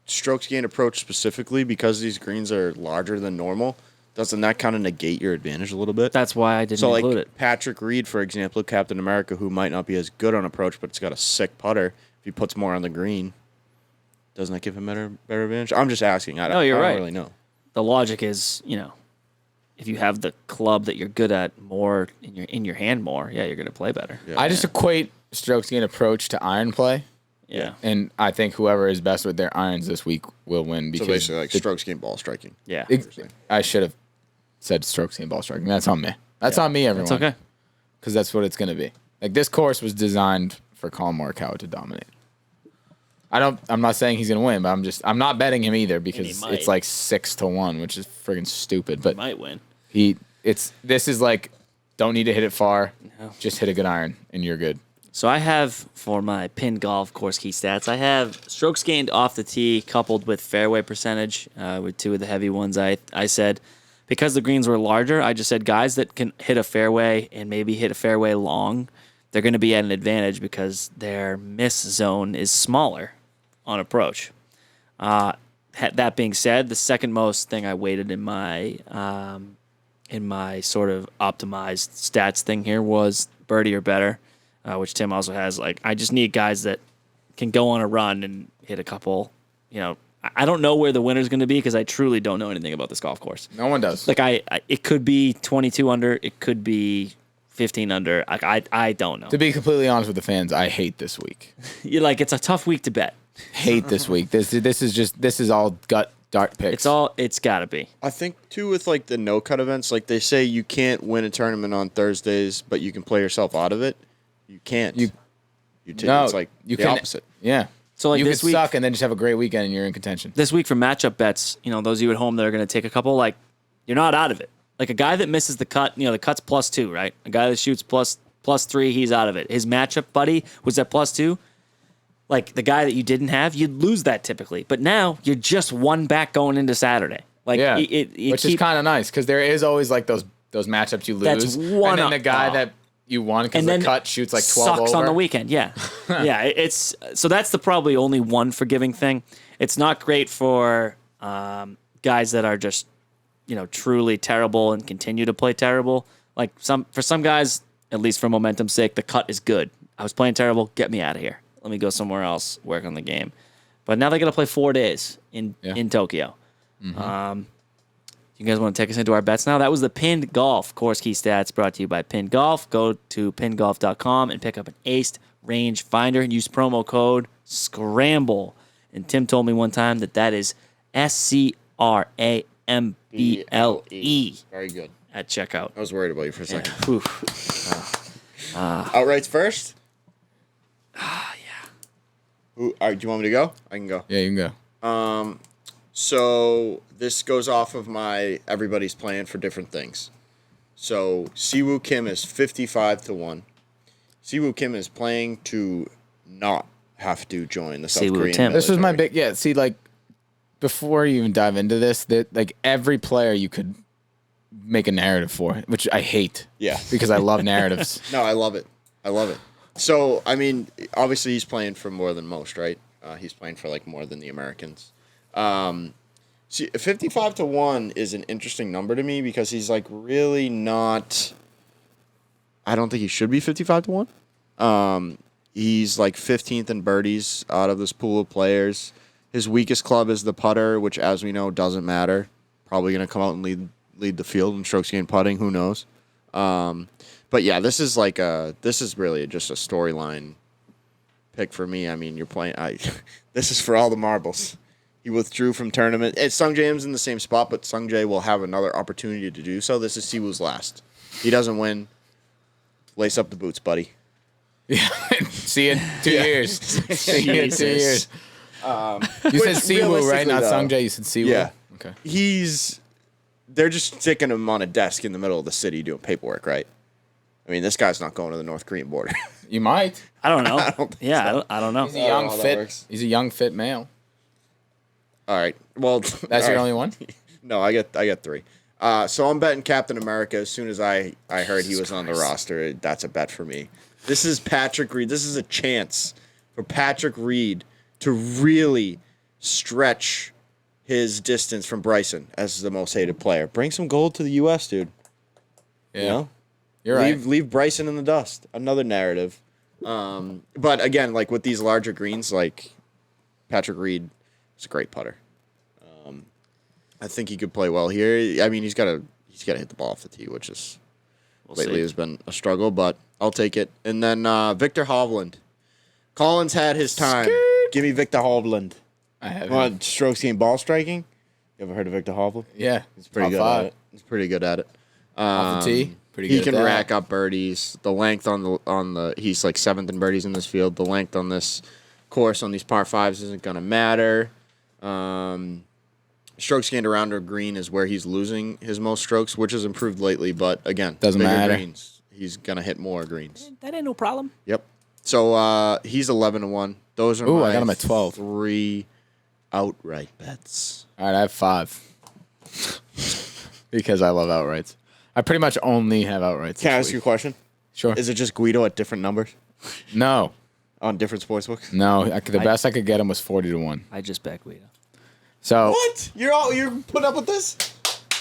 strokes gained approach specifically, because these greens are larger than normal, doesn't that kind of negate your advantage a little bit? That's why I didn't include it. Patrick Reed, for example, Captain America, who might not be as good on approach, but it's got a sick putter. If he puts more on the green, doesn't that give him better advantage? I'm just asking. No, you're I right. don't really know. The logic is, if you have the club that you're good at more in your hand more, yeah, you're going to play better. Yeah. I just equate strokes gained approach to iron play. Yeah. And I think whoever is best with their irons this week will win. Because So basically, strokes gained ball striking. Yeah. I should have said strokes gained ball striking. That's on me. That's on me, everyone. It's okay. Because that's what it's going to be. This course was designed for Colin Morikawa to dominate. I'm not saying he's going to win, but I'm not betting him either because might. it's like 6-1, which is friggin' stupid. But Might win. this is like, don't need to hit it far. No. Just hit a good iron and you're good. So I have, for my pin golf course key stats, I have strokes gained off the tee coupled with fairway percentage, with 2 of the heavy ones. I said, because the greens were larger, I just said guys that can hit a fairway and maybe hit a fairway long, they're going to be at an advantage because their miss zone is smaller on approach. That being said, the second most thing I weighted in my sort of optimized stats thing here was birdie or better. Which Tim also has. I just need guys that can go on a run and hit a couple. I don't know where the winner's going to be because I truly don't know anything about this golf course. No one does. It could be 22 under. It could be 15 under. I don't know. To be completely honest with the fans, I hate this week. It's a tough week to bet. Hate this week. This is all gut dart picks. It's got to be. I think, too, with, the no-cut events, they say you can't win a tournament on Thursdays, but you can play yourself out of it. You can't. No, it's the opposite. Yeah. So you this could week, suck and then just have a great weekend and you're in contention. This week for matchup bets, those of you at home that are going to take a couple, you're not out of it. A guy that misses the cut, the cut's +2, right? A guy that shoots plus 3, he's out of it. His matchup buddy was at +2. like the guy that you didn't have, you'd lose that typically. But now you're just one back going into Saturday. Like Yeah, it which is kind of nice because there is always like those matchups you lose. That's one and then up. the guy that you won because the cut shoots like 12 sucks over. on the weekend. Yeah, yeah. It's so that's the probably only one forgiving thing. It's not great for guys that are just truly terrible and continue to play terrible. Like for some guys, at least for momentum's sake, the cut is good. I was playing terrible. Get me out of here. Let me go somewhere else, work on the game. But now they got to play 4 days in Tokyo. Mm-hmm. You guys want to take us into our bets now? That was the Pinned Golf course key stats brought to you by Pinned Golf. Go to pinnedgolf.com and pick up an aced range finder and use promo code SCRAMBLE. And Tim told me one time that is SCRAMBLE Very good. at checkout. I was worried about you for a second. Oof. Outrights first? Yeah. All right, do you want me to go? I can go. Yeah, you can go. So this goes off of my everybody's playing for different things. So Siwoo Kim is 55-1. Siwoo Kim is playing to not have to join the South Siwoo Korean Tim. This was my military. big see like before you even dive into this, that like every player you could make a narrative for, which I hate. Yeah. Because I love narratives. No, I love it. I love it. So, I mean, obviously he's playing for more than most, right? He's playing for like more than the Americans. See, 55-1 is an interesting number to me because he's like really not. I don't think he should be 55-1. He's like 15th in birdies out of this pool of players. His weakest club is the putter, which, as we know, doesn't matter. Probably going to come out and lead the field in strokes gained putting. Who knows? But yeah, this is really just a storyline pick for me. I mean, you're playing. This is for all the marbles. He withdrew from tournament. Sung Jae's in the same spot, but Sung Jae will have another opportunity to do so. This is Siwoo's last. He doesn't win. Lace up the boots, buddy. Yeah. See you in 2 years. See you in 2 years. You said Siwoo, right? Not Sungjae. You said Siwoo. Yeah. Okay. They're just sticking him on a desk in the middle of the city doing paperwork, right? I mean, this guy's not going to the North Korean border. You might. I don't know. don't think so. I don't know. He's a young how that fit. works. He's a young fit male. All right. Well, That's your only one. No, I get 3. So I'm betting Captain America. As soon as I heard he was on the roster, that's a bet for me. This is Patrick Reed. This is a chance for Patrick Reed to really stretch his distance from Bryson as the most hated player. Bring some gold to the U.S., dude. Yeah. You know? You're right. Leave Bryson in the dust. Another narrative. But again, like with these larger greens, like Patrick Reed is a great putter. I think he could play well here. I mean, he's got to hit the ball off the tee, which is lately has been a struggle, but I'll take it. And then Victor Hovland. Collins had his time. Give me Victor Hovland. I have. Want strokes gained ball striking? You ever heard of Victor Hovland? Yeah. He's pretty good at it. He's pretty good at it. Off the tee. Pretty good. He at can that. rack up birdies. The length on the he's like 7th in birdies in this field. The length on this course on these par 5s isn't gonna matter. Strokes gained around or green is where he's losing his most strokes, which has improved lately. But again, Doesn't bigger matter. greens. He's gonna hit more greens. That ain't no problem. Yep. So he's 11-1. Those are Ooh, my I got him at 12. 3 outright bets. All right, I have 5. Because I love outrights. I pretty much only have outrights. Can I this ask you a week. question? Sure. Is it just Guido at different numbers No. on different sportsbooks? No. The best I could get him was 40-1. I just bet Guido. So. What? You're putting up with this?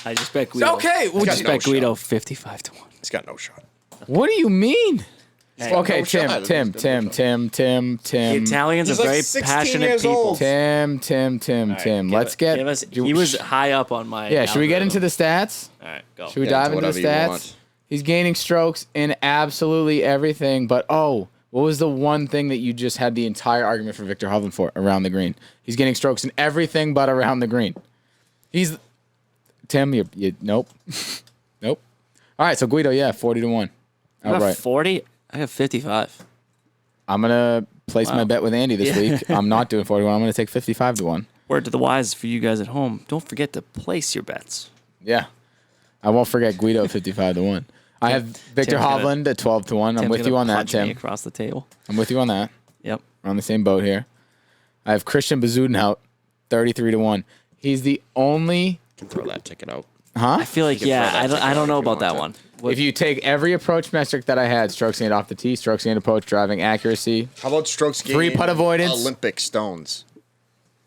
I just bet Guido. Okay. I just no bet Guido 55-1. He's got no shot. What do you mean? Hey, Okay, no shot. Tim. The Italians He's are like very 16 passionate years people. old. Tim. Let's get. He was high up on my. Yeah, should we get into the stats? All right, go. Should we Get dive into into the whatever you stats? want. He's gaining strokes in absolutely everything, but what was the one thing that you just had the entire argument for Victor Hovland for around the green? He's getting strokes in everything but around the green. Tim, you nope. Nope. All right, so Guido, 40-1. I got Outright. 40. I got 55. I'm gonna place my bet with Andy this Yeah. week. I'm not doing 41. I'm gonna take 55-1. Word to the wise for you guys at home. Don't forget to place your bets. Yeah. I won't forget Guido at 55-1. I have Victor Tim's gonna- Hovland at 12-1. I'm Tim's with gonna you on that, punch me Tim. across the table. I'm with you on that. Yep. We're on the same boat here. I have Christian Bezuidenhout, 33-1. He's the only. Can throw that ticket out. Huh? I feel like, You can throw yeah, that I don't know if you about that want one. If you take every approach metric that I had, strokes gained off the tee, strokes gained approach, driving accuracy, How about strokes gained? 3-putt avoidance. Olympic stones.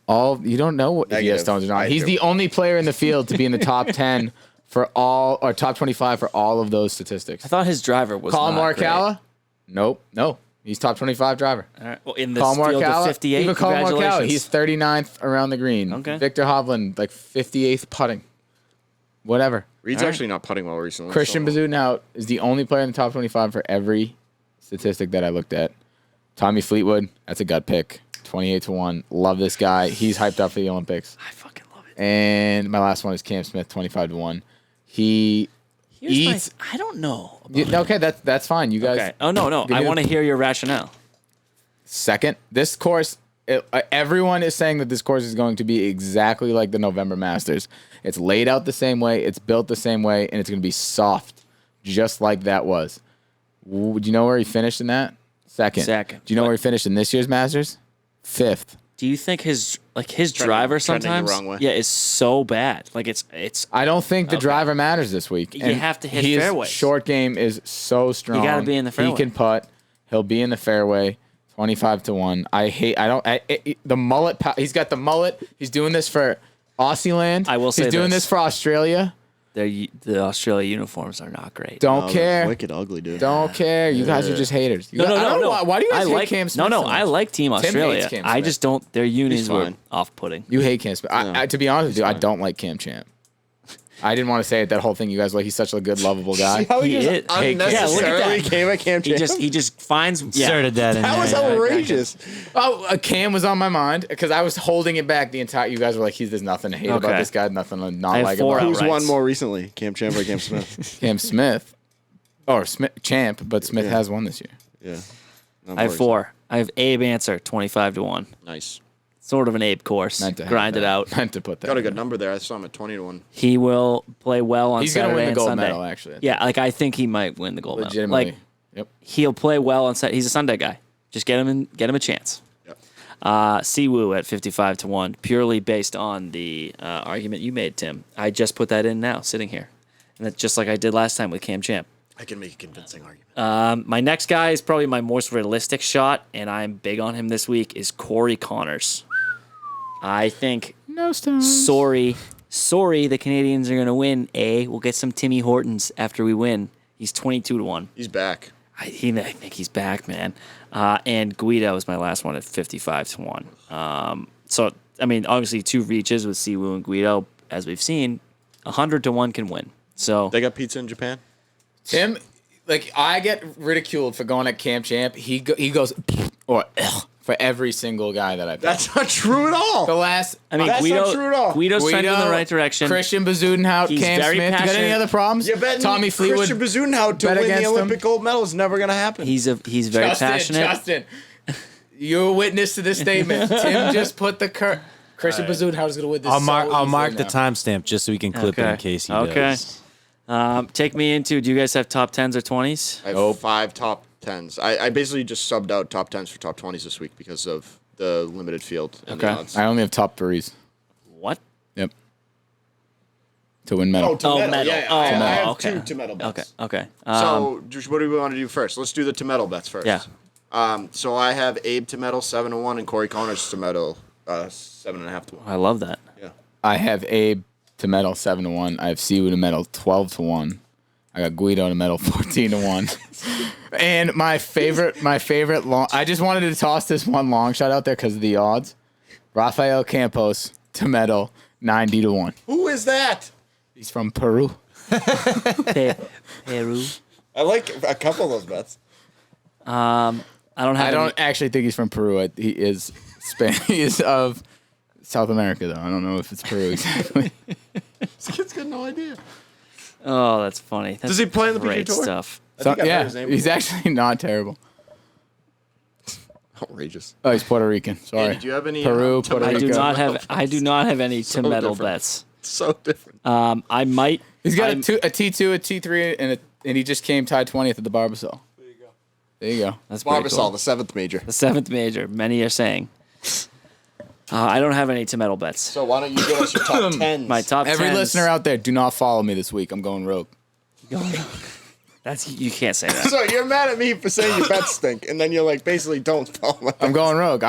all you don't know if he has Negative. stones or not. I He's do. the only player in the field to be in the top 10 for all or top 25 for all of those statistics. I thought his driver was Colin not great. Morikawa? Nope. No. He's top 25 driver. All right. Well, in this Colin field of Morikawa, 58, even Colin Morikawa, congratulations. he's 39th around the green. Okay. Victor Hovland, like 58th putting. Whatever. Reed's All right. actually not putting well recently. Christian so- Bezuidenhout is the only player in the top 25 for every statistic that I looked at. Tommy Fleetwood, that's a gut pick. 28-1. Love this guy. He's hyped up for the Olympics. I fucking love it. And my last one is Cam Smith, 25-1. He eats. I don't know. about Okay, that's fine. You guys. Okay. Oh, no. Give me I the- want to hear your rationale. Second, this course, everyone is saying that this course is going to be exactly like the November Masters. It's laid out the same way, it's built the same way, and it's going to be soft, just like that was. Do you know where he finished in that? Second. Second. Do you know What? where he finished in this year's Masters? 5th. Do you think his driver trending the sometimes wrong way. is so bad? Like it's I don't think the Okay. driver matters this week. You have to hit his fairways. Short game is so strong. gotta be in the fairway. He can putt. He'll be in the fairway. 25-1. The mullet. He's got the mullet. He's doing this for Aussie land. I will say he's doing this. this for Australia. the Australia uniforms are not great. Don't Oh, care. Wicked ugly, dude. Don't care. You guys are just haters. You No, guys- no, I don't no, know no. Why do you guys I hate like Cam Smith? No, so I much? like Team hates Australia. Cam I Smith. just don't. Their unions were fine. off-putting. You hate Cam Smith. To be honest with you, I don't like Cam Champ. I didn't want to say it. That whole thing. You guys like he's such a good, lovable guy. How He he is. just Hey, yeah, look at unnecessarily that. came at Cam He Champ. just finds Inserted that in That was there. outrageous. Oh, Cam was on my mind because I was holding it back the entire. You guys were like, "There's nothing to hate about Okay. this guy. Nothing to I not have like 4 about him." Who's outrights. won more recently, Cam Champ or Cam Smith? Cam Smith, or Smith Champ, but Smith has won this year. Yeah. Not I have more 4. I have Abe Answer 25-1. recently. Nice. Sort of an Abe course. Meant to have Grind it that. out. Meant to put that. Got a in good there. number there. I saw him at 20-1. He will play well on He's Saturday gonna win the and gold Sunday. medal. Actually, Yeah, like I think he might win the gold medal. legitimately. Like Yep. he'll play well on Saturday. He's a Sunday guy. Just get him a chance. Yep. Siwoo at 55-1, purely based on the argument you made, Tim. I just put that in now, sitting here, and that's just like I did last time with Cam Champ. I can make a convincing argument. My next guy is probably my most realistic shot, and I'm big on him this week. Is Corey Connors. I think. No stones. Sorry, the Canadians are gonna win. We'll get some Timmy Hortons after we win. He's 22-1. He's back. I think he's back, man. And Guido is my last one at 55-1. So I mean, obviously 2 reaches with Siwoo and Guido, as we've seen. 100-1 can win. So They got pizza in Japan? Tim, like I get ridiculed for going at Cam Champ. He goes or for every single guy that I pick. That's not true at all. The last. I mean, That's not true at all. Guido's trending in the right direction. Christian Bezuidenhout, He's Cam very Smith. You got any passionate. other problems? You bet Tommy Fleetwood. Christian Bezuidenhout to bet win against the him. Olympic gold medal is never going to happen. He's very passionate. Justin, you're a witness to this statement. Tim just put the Christian Bezuidenhout is going to win this. I'll mark the time. timestamp just so we can clip it in case he Okay. does. Take me into. Do you guys have top 10s or 20s? I have 5 top 10s. I basically just subbed out top 10s for top 20s this week because of the limited field and the Okay. odds. I only have top 3s. What? Yep. To win medal. to Oh, medal. medal. Yeah, Oh, I have okay. 2 to medal bets. Okay. So, what do we want to do first? Let's do the to medal bets first. Yeah. So I have Abe to medal 7-1 and Corey Connors to medal 7.5-1. I love that. Yeah. I have Abe to medal 7-1. I have Siwoo to medal 12-1. I got Guido to medal 14-1. And my favorite long. I just wanted to toss this one long shot out there because of the odds. Rafael Campos to medal 90-1. Who is that? He's from Peru. Peru. I like a couple of those bets. I don't have. I don't actually think he's from Peru. He is He is of South America, though. I don't know if it's Peru exactly. This kid's got no idea. Oh, that's funny. That's Does he play on the PGA great Tour? stuff? I think I've heard yeah, his name he's before. actually not terrible. Outrageous. Oh, he's Puerto Rican. Sorry. Hey, did you have any, Peru, to Puerto I medal- do Rico. not have. I do not have any So to medal different. bets. So different. I might. He's got I'm- a T2, a T3, and he just came tied 20th at the Barbasol. There you go. That's pretty Barbasol, cool. the 7th major. The 7th major. Many are saying. I don't have any to metal bets. So why don't you give us your top 10s? My top Every 10s. listener out there, do not follow me this week. I'm going rogue. That's you can't say that. So you're mad at me for saying your bets stink, and then you're like, basically, don't follow my I'm going rogue.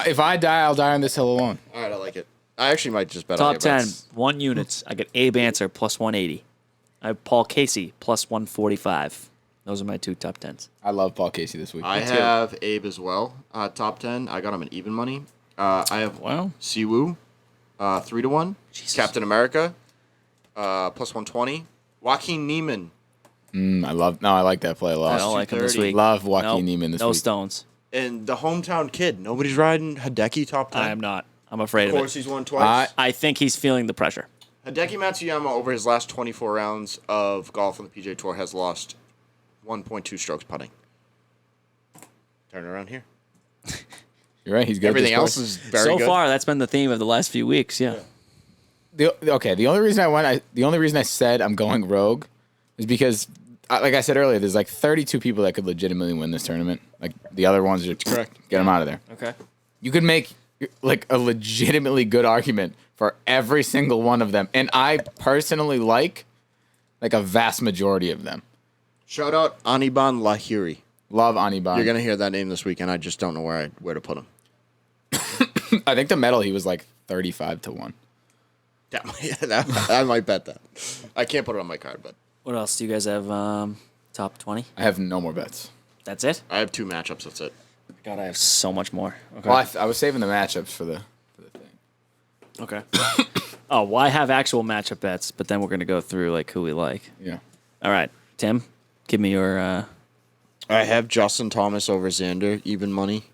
If I die, I'll die on this hill alone. All right, I like it. I actually might just bet on Top your 10, bets. 1 units. I got Abe Answer plus 180. I have Paul Casey plus 145. Those are my 2 top 10s. I love Paul Casey this week. I have Abe as well. Top 10. I got him in even money. I have Wow. Siwoo, 3-1. Jesus. Captain America, plus 120. Joaquin Neiman. I like that play a lot. I don't like him this 230. week. Love Joaquin Neiman this no week. stones. And the hometown kid. Nobody's riding Hideki top 10. I am not. I'm afraid Of of course, it. he's won twice. I think he's feeling the pressure. Hideki Matsuyama, over his last 24 rounds of golf on the PGA Tour, has lost 1.2 strokes putting. Turn around here. You're right. He's good. Everything at else this is very So good. far, that's been the theme of the last few weeks. Yeah. The only reason I said I'm going rogue is because, like I said earlier, there's like 32 people that could legitimately win this tournament. Like the other ones are Correct. Get them out of there. Okay. You could make like a legitimately good argument for every single one of them, and I personally like a vast majority of them. Shout out Aniban Lahiri. Love Aniban. You're going to hear that name this week, and I just don't know where to put him. I think the medal he was like 35-1. I might bet that. I can't put it on my card, but What else do you guys have? Top 20? I have no more bets. That's it? I have 2 matchups. That's it. God, I have so much more. Okay. Well, I was saving the matchups for the thing. Okay. Oh, well, I have actual matchup bets, but then we're going to go through like who we like. Yeah. All right. Tim, give me your. I have Justin Thomas over Xander, even money.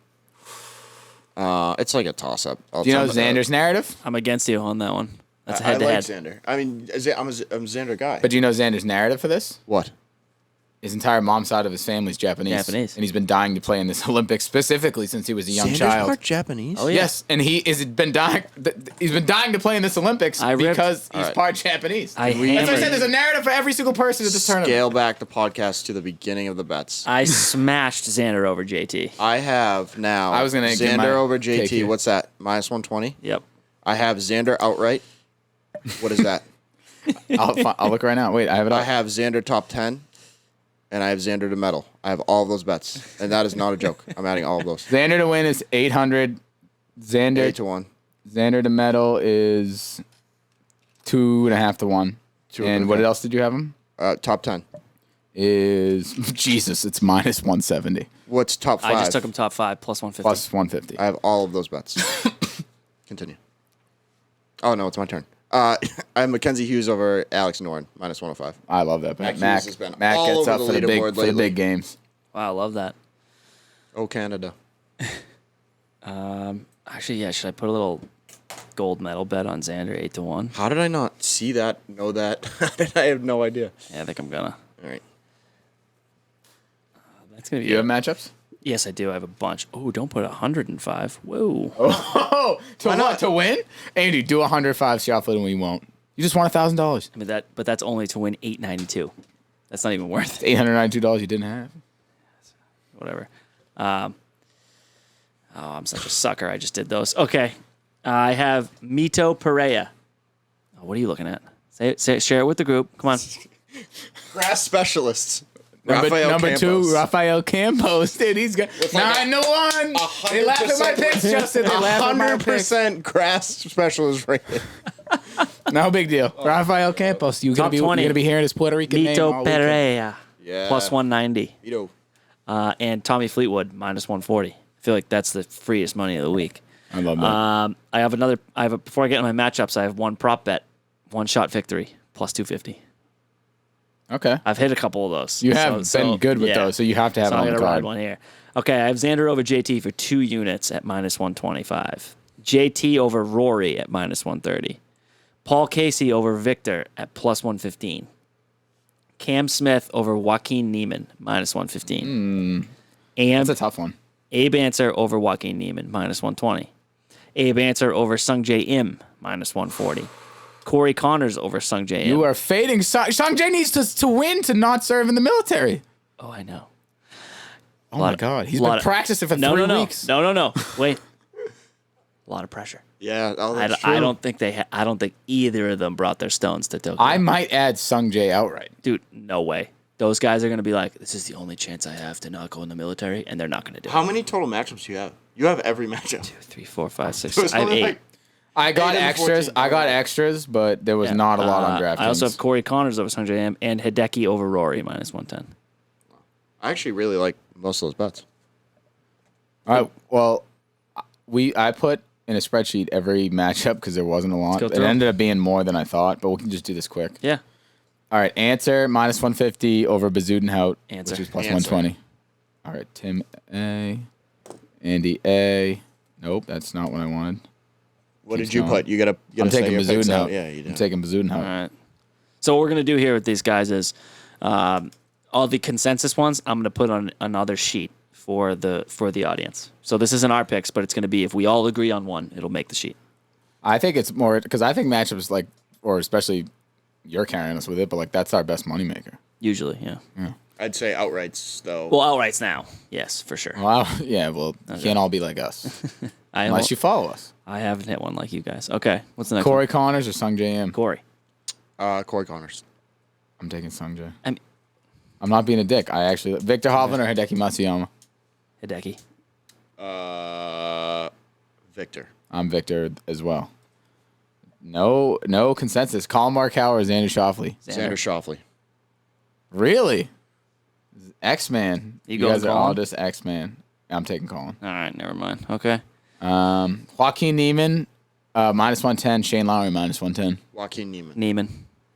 It's like a toss-up. Do you know Xander's narrative? I'm against you on that one. That's a I like head-to-head. Xander. I mean, I'm a Xander guy. But do you know Xander's narrative for this? What? His entire mom's side of his family is Japanese. Japanese. And he's been dying to play in this Olympics specifically since he was a young Xander's child. part Japanese? Oh, yeah. Yes, and he's been dying to play in this Olympics I ripped- because he's Alright. part Japanese. I That's why I hammered- said there's a narrative for every single person at this tournament. Scale back the podcast to the beginning of the bets. I smashed Xander over JT. I have now I was gonna get my Xander over take JT. here. What's that? Minus 120? Yep. I have Xander outright. What is that? I'll look right now. Wait, I have it I up. have Xander top 10, and I have Xander to medal. I have all of those bets, and that is not a joke. I'm adding all of those. Xander to win is 800. 8 to 1. Xander to medal is 2.5-1. And what okay. else did you have him? Top 10. Is Jesus? It's minus 170 What's top 5? I just took him top 5 plus 150. plus 150. I have all of those bets. Continue. Oh, no, it's my turn. I have Mackenzie Hughes over Alex Noren, minus 105. I love that. Mac Mac Hughes has been Mac all gets over up the for the big leaderboard for the lately. big games. Wow, I love that. Oh, Canada. Actually, yeah, should I put a little gold medal bet on Xander 8 to 1? How did I not see that, know that? I have no idea. Yeah, I think I'm gonna. All right. That's gonna be. Do you have matchups? Yes, I do. I have a bunch. Oh, don't put 105. Whoa. Oh, to what? To win? Andy, do 105 shuffle and we won't. You just won $1,000. I mean but that's only to win 892. That's not even worth it. $892 you didn't have. Whatever. Oh, I'm such a sucker. I just did those. Okay. I have Mito Pereira. Oh, what are you looking at? Share it with the group. Come on. Grass specialists. Number Campos. 2, Rafael Campos. Dude, he's got like 9-1. They laugh at my picks, Justin. They laugh at my picks. 100% grass specialist rated. No big deal. Rafael Campos. You're Top gonna 20. be hearing his Puerto Rican name all Mito weekend. Pereira. Yeah. Plus 190. Vito. And Tommy Fleetwood minus 140. I feel like that's the freest money of the week. I love that. Before I get into my matchups, I have one prop bet, one shot victory, plus 250. Okay. I've hit a couple of those. You have been good with those, so you have to have so it I'm on the gonna ride card. one here. Okay, I have Xander over JT for 2 units at minus 125. JT over Rory at minus 130. Paul Casey over Victor at plus 115. Cam Smith over Joaquin Neiman, minus 115. That's a tough one. Abe Answer over Joaquin Neiman, minus 120. Abe Answer over Sung Jae Im, minus 140. Corey Connors over Sung Jae Im. You are fading. Sung Jae needs to win to not serve in the military. Oh, I know. Oh my God, he's been practicing for 3 weeks. No. Wait, a lot of pressure. Yeah, that's true. I don't think I don't think either of them brought their stones to Tokyo. I might add Sung Jae outright. Dude, no way. Those guys are going to be like, this is the only chance I have to not go in the military, and they're not going to do it. How many total matchups do you have? You have every matchup. 2, 3, 4, 5, 6. So it's I have only 8. like I got 8 of the extras. 14. I got extras, but there was not a lot on DraftKings. I also have Corey Connors over Sung J.M. and Hideki over Rory minus 110. I actually really like most of those bets. All right. Well, I put in a spreadsheet every matchup because there wasn't a lot. go It through 'em. ended up being more than I thought, but we can just do this quick. Yeah. All right. Answer minus 150 over Bazudenhout, Answer. which is plus Answer. 120. All right. Tim A. Andy A. Nope, that's not what I wanted. What Keeps did you going. put? You gotta I'm say taking your picks out. Bazudenhout. Yeah, you did. I'm taking Bazudenhout. All right. So what we're going to do here with these guys is all the consensus ones I'm going to put on another sheet for the audience. So this isn't our picks, but it's going to be if we all agree on one, it'll make the sheet. I think it's more because I think matchups like, or especially you're carrying us with it, but like that's our best moneymaker. Usually, yeah. I'd say outrights though. Well, outrights now. Yes, for sure. Well, yeah, well, you can't all be like us unless you follow us. I haven't hit one like you guys. Okay, what's the next Corey one? Connors or Sung JM? Corey. Corey Connors. I'm taking Sung Jae. I mean, I'm not being a dick. I actually Victor Hovland or Hideki Matsuyama. Hideki. Victor. I'm Victor as well. No consensus. Colin Markow or Xander Schauffele? Xander Schauffele. Really? X-Man. You You going guys are all Colin? just X-Man. I'm taking Colin. All right, never mind. Okay. Joaquin Neiman, minus 110. Shane Lowry, minus 110. Joaquin Neiman. Neiman.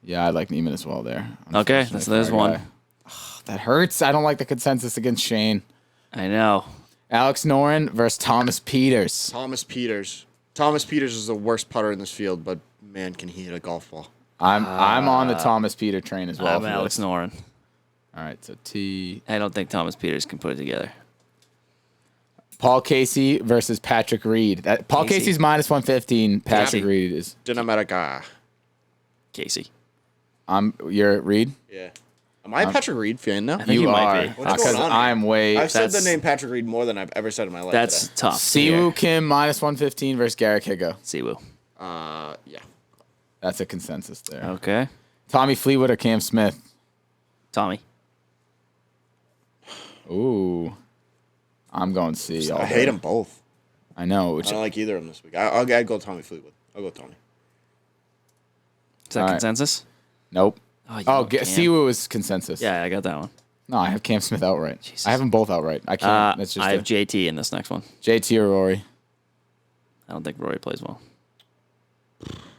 Yeah, I like Neiman as well there. Okay, Unfortunately for there's that one. guy. Ugh, that hurts. I don't like the consensus against Shane. I know. Alex Noren versus Thomas Peters. Thomas Peters. Thomas Peters is the worst putter in this field, but man, can he hit a golf ball. I'm on the Thomas Peter train as well. I'm for Alex this. Noren. All right, so T. I don't think Thomas Peters can put it together. Paul Casey versus Patrick Reed. Paul Casey. Casey's minus 115. Patrick Casey. Reed is. Dinamarca. Casey. You're Reed. Yeah. Am I a Patrick Reed fan now? think you might be. What's Because going on here? I'm way. I've said the that's- name Patrick Reed more than I've ever said in my life. That's tough. Siwoo Kim minus 115 versus Garrett Higo. Siwoo. today. Yeah. That's a consensus there. Okay. Tommy Fleetwood or Cam Smith. Tommy. Ooh, I'm going C. all I day. hate them both. I know. I don't like either of them this week. I'd go Tommy Fleetwood. I'll go Tommy. Is that All right. consensus? Nope. Oh, you Oh, know Cam. Siwoo is consensus. Yeah, I got that one. No, I have Cam Smith outright. Jesus. I have them both outright. I can't. That's just I have JT in this next one. JT or Rory. I don't think Rory plays well.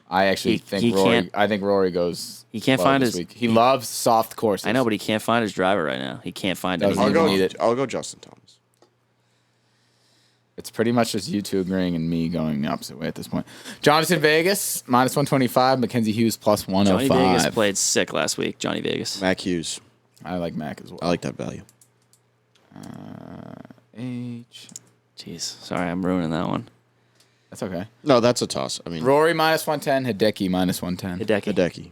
I actually He think Rory. can't- I think Rory goes. He can't low find this his- week. He loves soft courses. I know, but he can't find his driver right now. He can't find Doesn't anything. I'll even go. need it. I'll go Justin Thomas. It's pretty much just you two agreeing and me going the opposite way at this point. Jonathan Vegas minus 125. Mackenzie Hughes plus 105. Johnny Vegas played sick last week. Johnny Vegas. Mac Hughes. I like Mac as well. I like that value. H. Jeez, sorry, I'm ruining that one. That's okay. No, that's a toss. I mean, Rory minus 110. Hideki minus 110. Hideki. Hideki.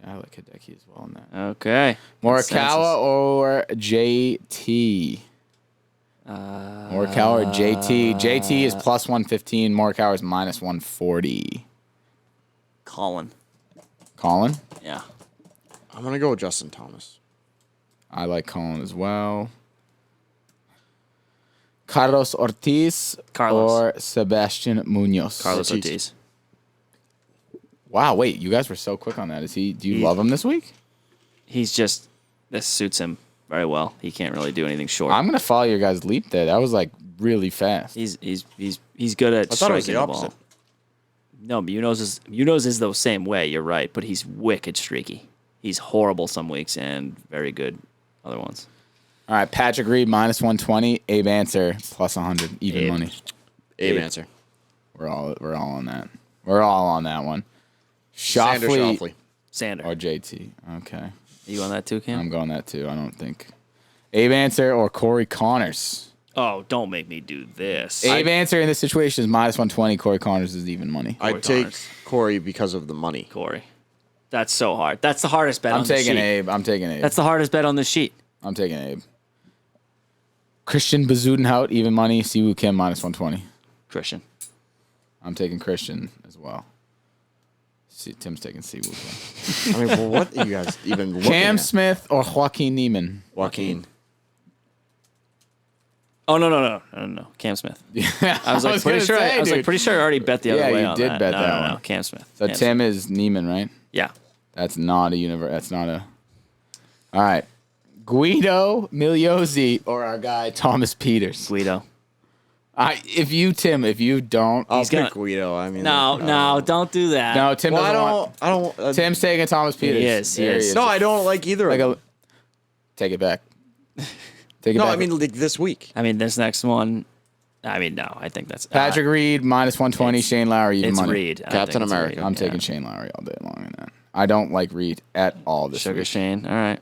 Yeah, I like Hideki as well on that. Okay. Morikawa or JT? Morikawa or JT? JT is plus 115. Morikawa is minus 140. Colin. Colin? Yeah. I'm gonna go with Justin Thomas. I like Colin as well. Carlos Ortiz Carlos. or Sebastian Munoz? Carlos Ortiz. Ortiz. Wow, wait, you guys were so quick on that. Do you love him this week? He's just, this suits him very well. He can't really do anything short. I'm gonna follow your guys' leap there. That was like really fast. He's good at I thought it was striking the the ball. opposite. No, Munoz is the same way. You're right, but he's wicked streaky. He's horrible some weeks and very good other ones. All right, Patrick Reed minus 120. Abe Answer plus 100. Even Abe. money. Abe answer. We're all on that. We're all on that one. Xander Schauffele Schauffele. Sander. or JT. Okay, You on that too, Cam? I'm going that too. I don't think. Abe Answer or Corey Connors. Oh, don't make me do this. Abe Answer in this situation is minus 120. Corey Connors is even money. I'd take Corey because of the money. Corey. That's so hard. That's the hardest bet I'm on the sheet. taking Abe. I'm taking Abe. That's the hardest bet on the sheet. I'm taking Abe. Christian Bezuidenhout, even money. Siwoo Kim, -120. Christian. I'm taking Christian as well. Tim's taking Siwoo Kim. I mean, well, what are you guys even looking Cam at? Smith or Joaquin Neiman? Joaquin. Oh no. Cam Smith. Yeah, I was like pretty sure. I was like pretty sure I already bet the other Yeah, way you on did that. bet no, that no, one. No, Cam Smith. So Cam Tim Smith. is Neiman, right? Yeah. That's not a universe. That's not a. All right. Guido Migliozzi or our guy Thomas Peters. Guido. If you don't. I'll He's pick gonna- Guido. I mean, No, don't do that. No, Tim Well, doesn't want. I don't. Tim's taking Thomas Peters. He There is. No, I don't like either. Like of a, them. take it back. Take it No, back. I mean like this week. I mean, this next one. I mean, no. I think that's Patrick Reed -120. it's- Shane Lowry even It's money. Reed. I Captain think it's America. Reed. I'm Yeah. taking Shane Lowry all day long in that. I don't like Reed at all this Sugar week. Shane. All right.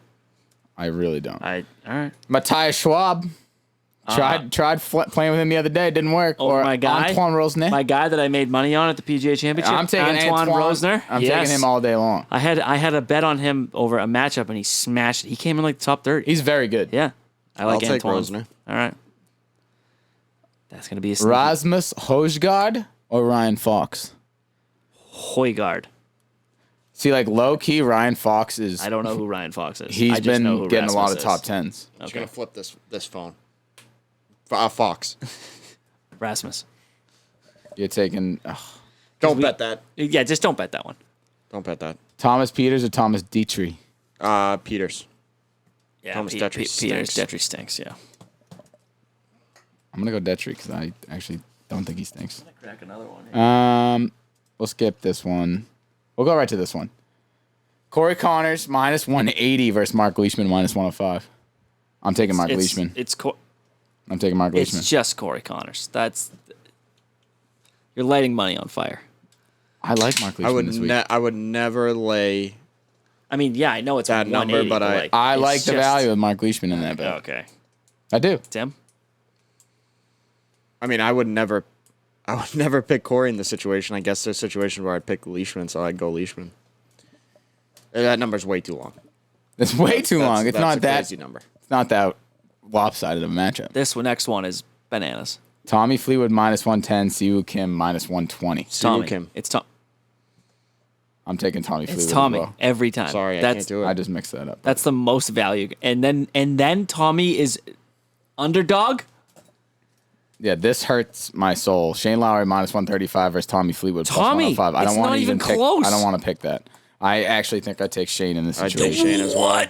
I really don't. All right. Matthias Schwab. Tried playing with him the other day. Didn't work. Oh, or my guy. Antoine Rosner. My guy that I made money on at the PGA Championship. I'm taking Antoine Rosner. I'm Yes. taking him all day long. I had a bet on him over a matchup and he smashed. He came in like the top 30. He's very good. Yeah. I like I'll take Antoine. Rosner. All right. That's gonna be a sneaky. Rasmus Højgaard or Ryan Fox? Højgaard. See, like low key, Ryan Fox is. I don't know who Ryan Fox is. He's I just know been who getting a lot of Rasmus top is. tens. I'm just Okay. gonna flip this phone. Fox. Rasmus. You're taking Don't bet that. Yeah, just don't bet that one. Don't bet that. Thomas Peters or Thomas Dietrich? Peters. Yeah, Thomas Detry Peters. stinks. Detry stinks. Yeah. I'm gonna go Dietrich because I actually don't think he stinks. Crack another one. We'll skip this one. We'll go right to this one. Corey Connors -180 versus Mark Leishman -105. I'm taking Mark Leishman. I'm taking Mark Leishman. It's just Corey Connors. You're lighting money on fire. I like Mark Leishman this week. I would never lay. I mean, yeah, I know it's That number, 180, but I it's like the just- value of Mark Leishman in that bet. Okay, I do. Tim. I mean, I would never pick Corey in this situation. I guess there's situations where I'd pick Leishman, so I'd go Leishman. That number's way too long. It's way too long. It's That's not a that. crazy number. It's not that lopsided of a matchup. This next one is bananas. Tommy Fleetwood -110. Siwoo Kim -120. Tommy. Kim. It's Tom. I'm taking Tommy Fleetwood. It's as Tommy well. every time. Sorry, I that's can't do it. I just mixed that up. that's the most value. And then Tommy is underdog. Yeah, this hurts my soul. Shane Lowry -135 versus Tommy Fleetwood Tommy, +105. I it's don't want not to even pick. close. I don't want to pick that. I actually think I take Shane in this I'd take situation. Shane as well.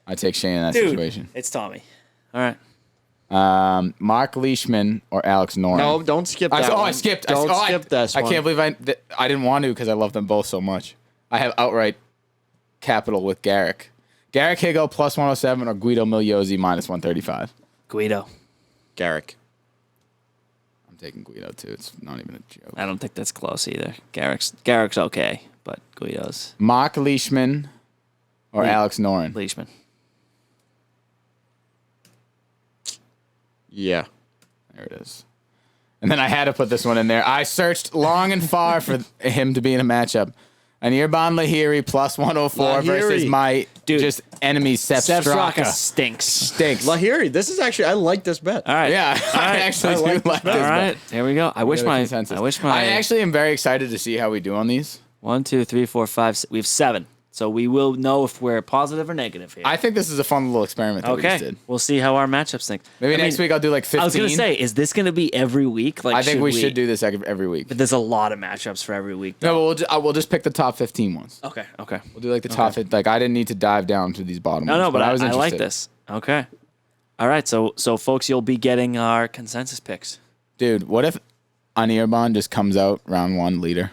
I take Shane in that Dude, situation. it's Tommy. All right. Mark Leishman or Alex Noren? No, don't skip that. I one. skipped. Don't I skip this I one. can't believe I didn't want to because I love them both so much. I have outright capital with Garrick. Garrick Higgo +107 or Guido Migliozzi -135. Guido. Garrick. I'm taking Guido too. It's not even a joke. I don't think that's close either. Garrick's okay, but Guido's Mark Leishman or Alex Noren? Leishman. Yeah. There it is. And then I had to put this one in there. I searched long and far for him to be in a matchup. Anirban Lahiri +104 versus Lahiri. my Dude. just enemy Sepp Sepp Straka Straka. stinks. Stinks. Lahiri. This is actually. I like this bet. All right. Yeah, All I right. actually I do like like this this. All bet. right. Here we go. I wish Get a my. consensus. I wish my. I actually am very excited to see how we do on these. 1, 2, 3, 4, 5. We have 7. So we will know if we're positive or negative here. I think this is a fun little experiment that we just Okay. did. We'll see how our matchups think. Maybe I next mean, week I'll do like 15. I was gonna say, is this gonna be every week? Like, I think we should do this every week. But there's a lot of matchups for every week. No, but we'll just pick the top 15 ones. Okay. Okay. We'll do like the top 15. Like I didn't need to dive down to these bottom ones. No, but I was I interested. like this. Okay. All right. So folks, you'll be getting our consensus picks. Dude, what if Anirban just comes out round 1 leader?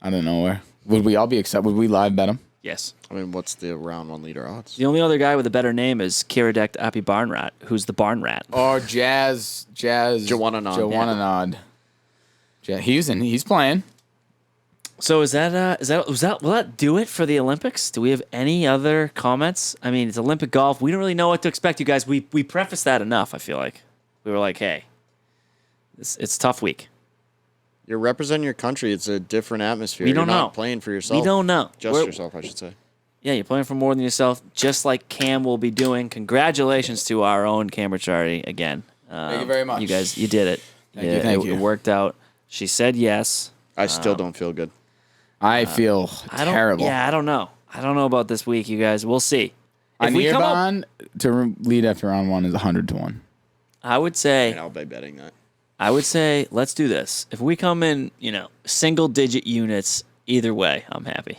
I don't know where. Would we all be excited? Would we live bet him? Yes. I mean, what's the round 1 leader odds? The only other guy with a better name is Kiradek Api Barnrat, who's the Barn Rat. Or Jazz Joananand. Joananand. He's playing. So will that do it for the Olympics? Do we have any other comments? I mean, it's Olympic golf. We don't really know what to expect, you guys. We prefaced that enough, I feel like. We were like, hey, it's a tough week. You're representing your country. It's a different atmosphere. We don't You're not know. playing for yourself. We don't know. Just We're- yourself, I should say. Yeah, you're playing for more than yourself, just like Cam will be doing. Congratulations to our own Cam Ricciardi again. Thank you very much. You guys, you did it. Thank you. It worked out. She said yes. I still don't feel good. I feel terrible. I don't know. I don't know about this week, you guys. We'll see. If we come up, Anirban to lead after round 1 is 100-1. I would say. And I'll be betting that. I would say let's do this. If we come in, single-digit units, either way, I'm happy.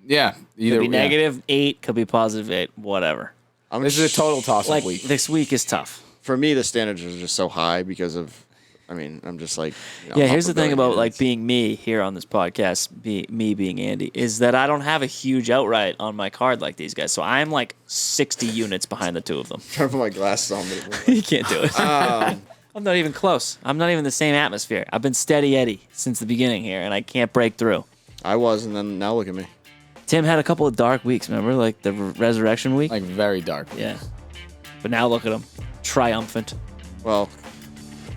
Yeah, Could be negative 8, could be positive 8, whatever. This is a total toss-up Like week. this week is tough. For me, the standards are just so high because of. I'm just like. Here's the thing about like being me here on this podcast, me being Andy, is that I don't have a huge outright on my card like these guys. So I'm like 60 units behind the two of them. Trying to put my glasses on. You can't do it. I'm not even close. I'm not even the same atmosphere. I've been steady Eddie since the beginning here, and I can't break through. I was, and then now look at me. Tim had a couple of dark weeks, remember? Like the resurrection week? Like very dark. Yeah. But now look at him. Triumphant. Well,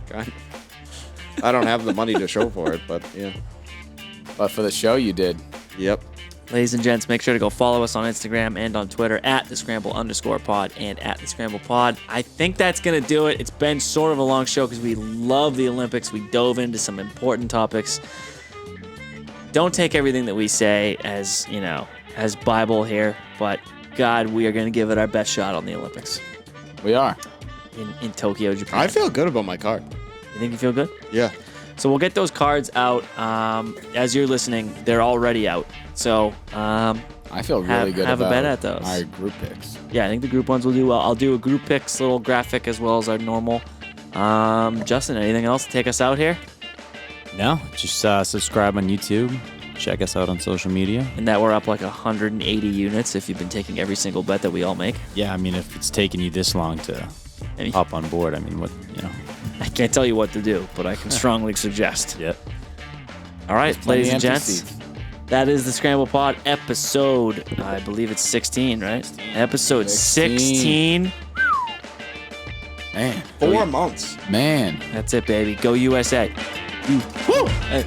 God. I don't have the money to show for it, but yeah. But for the show, you did. Yep. Ladies and gents, make sure to go follow us on Instagram and on Twitter at @thescramble_pod and at @thescramble_pod. I think that's going to do it. It's been sort of a long show because we love the Olympics. We dove into some important topics. Don't take everything that we say as, as Bible here, but God, we are going to give it our best shot on the Olympics We are. in Tokyo, Japan. I feel good about my card. You think you feel good? Yeah. So we'll get those cards out. As you're listening, they're already out. So I feel really good have about a bet at those. our group picks. Yeah, I think the group ones will do well. I'll do a group picks little graphic as well as our normal. Justin, anything else to take us out here? No, just subscribe on YouTube. Check us out on social media. And that we're up like 180 units if you've been taking every single bet that we all make. Yeah, I mean, if it's taken you this long to hop on board, I mean, I can't tell you what to do, but I can strongly suggest. Yep. All right, ladies and empty gents. seats. That is the Scramble Pod episode, I believe it's 16, right? Episode 16. Man. 4 months. Man. That's it, baby. Go USA. Woo. Hey.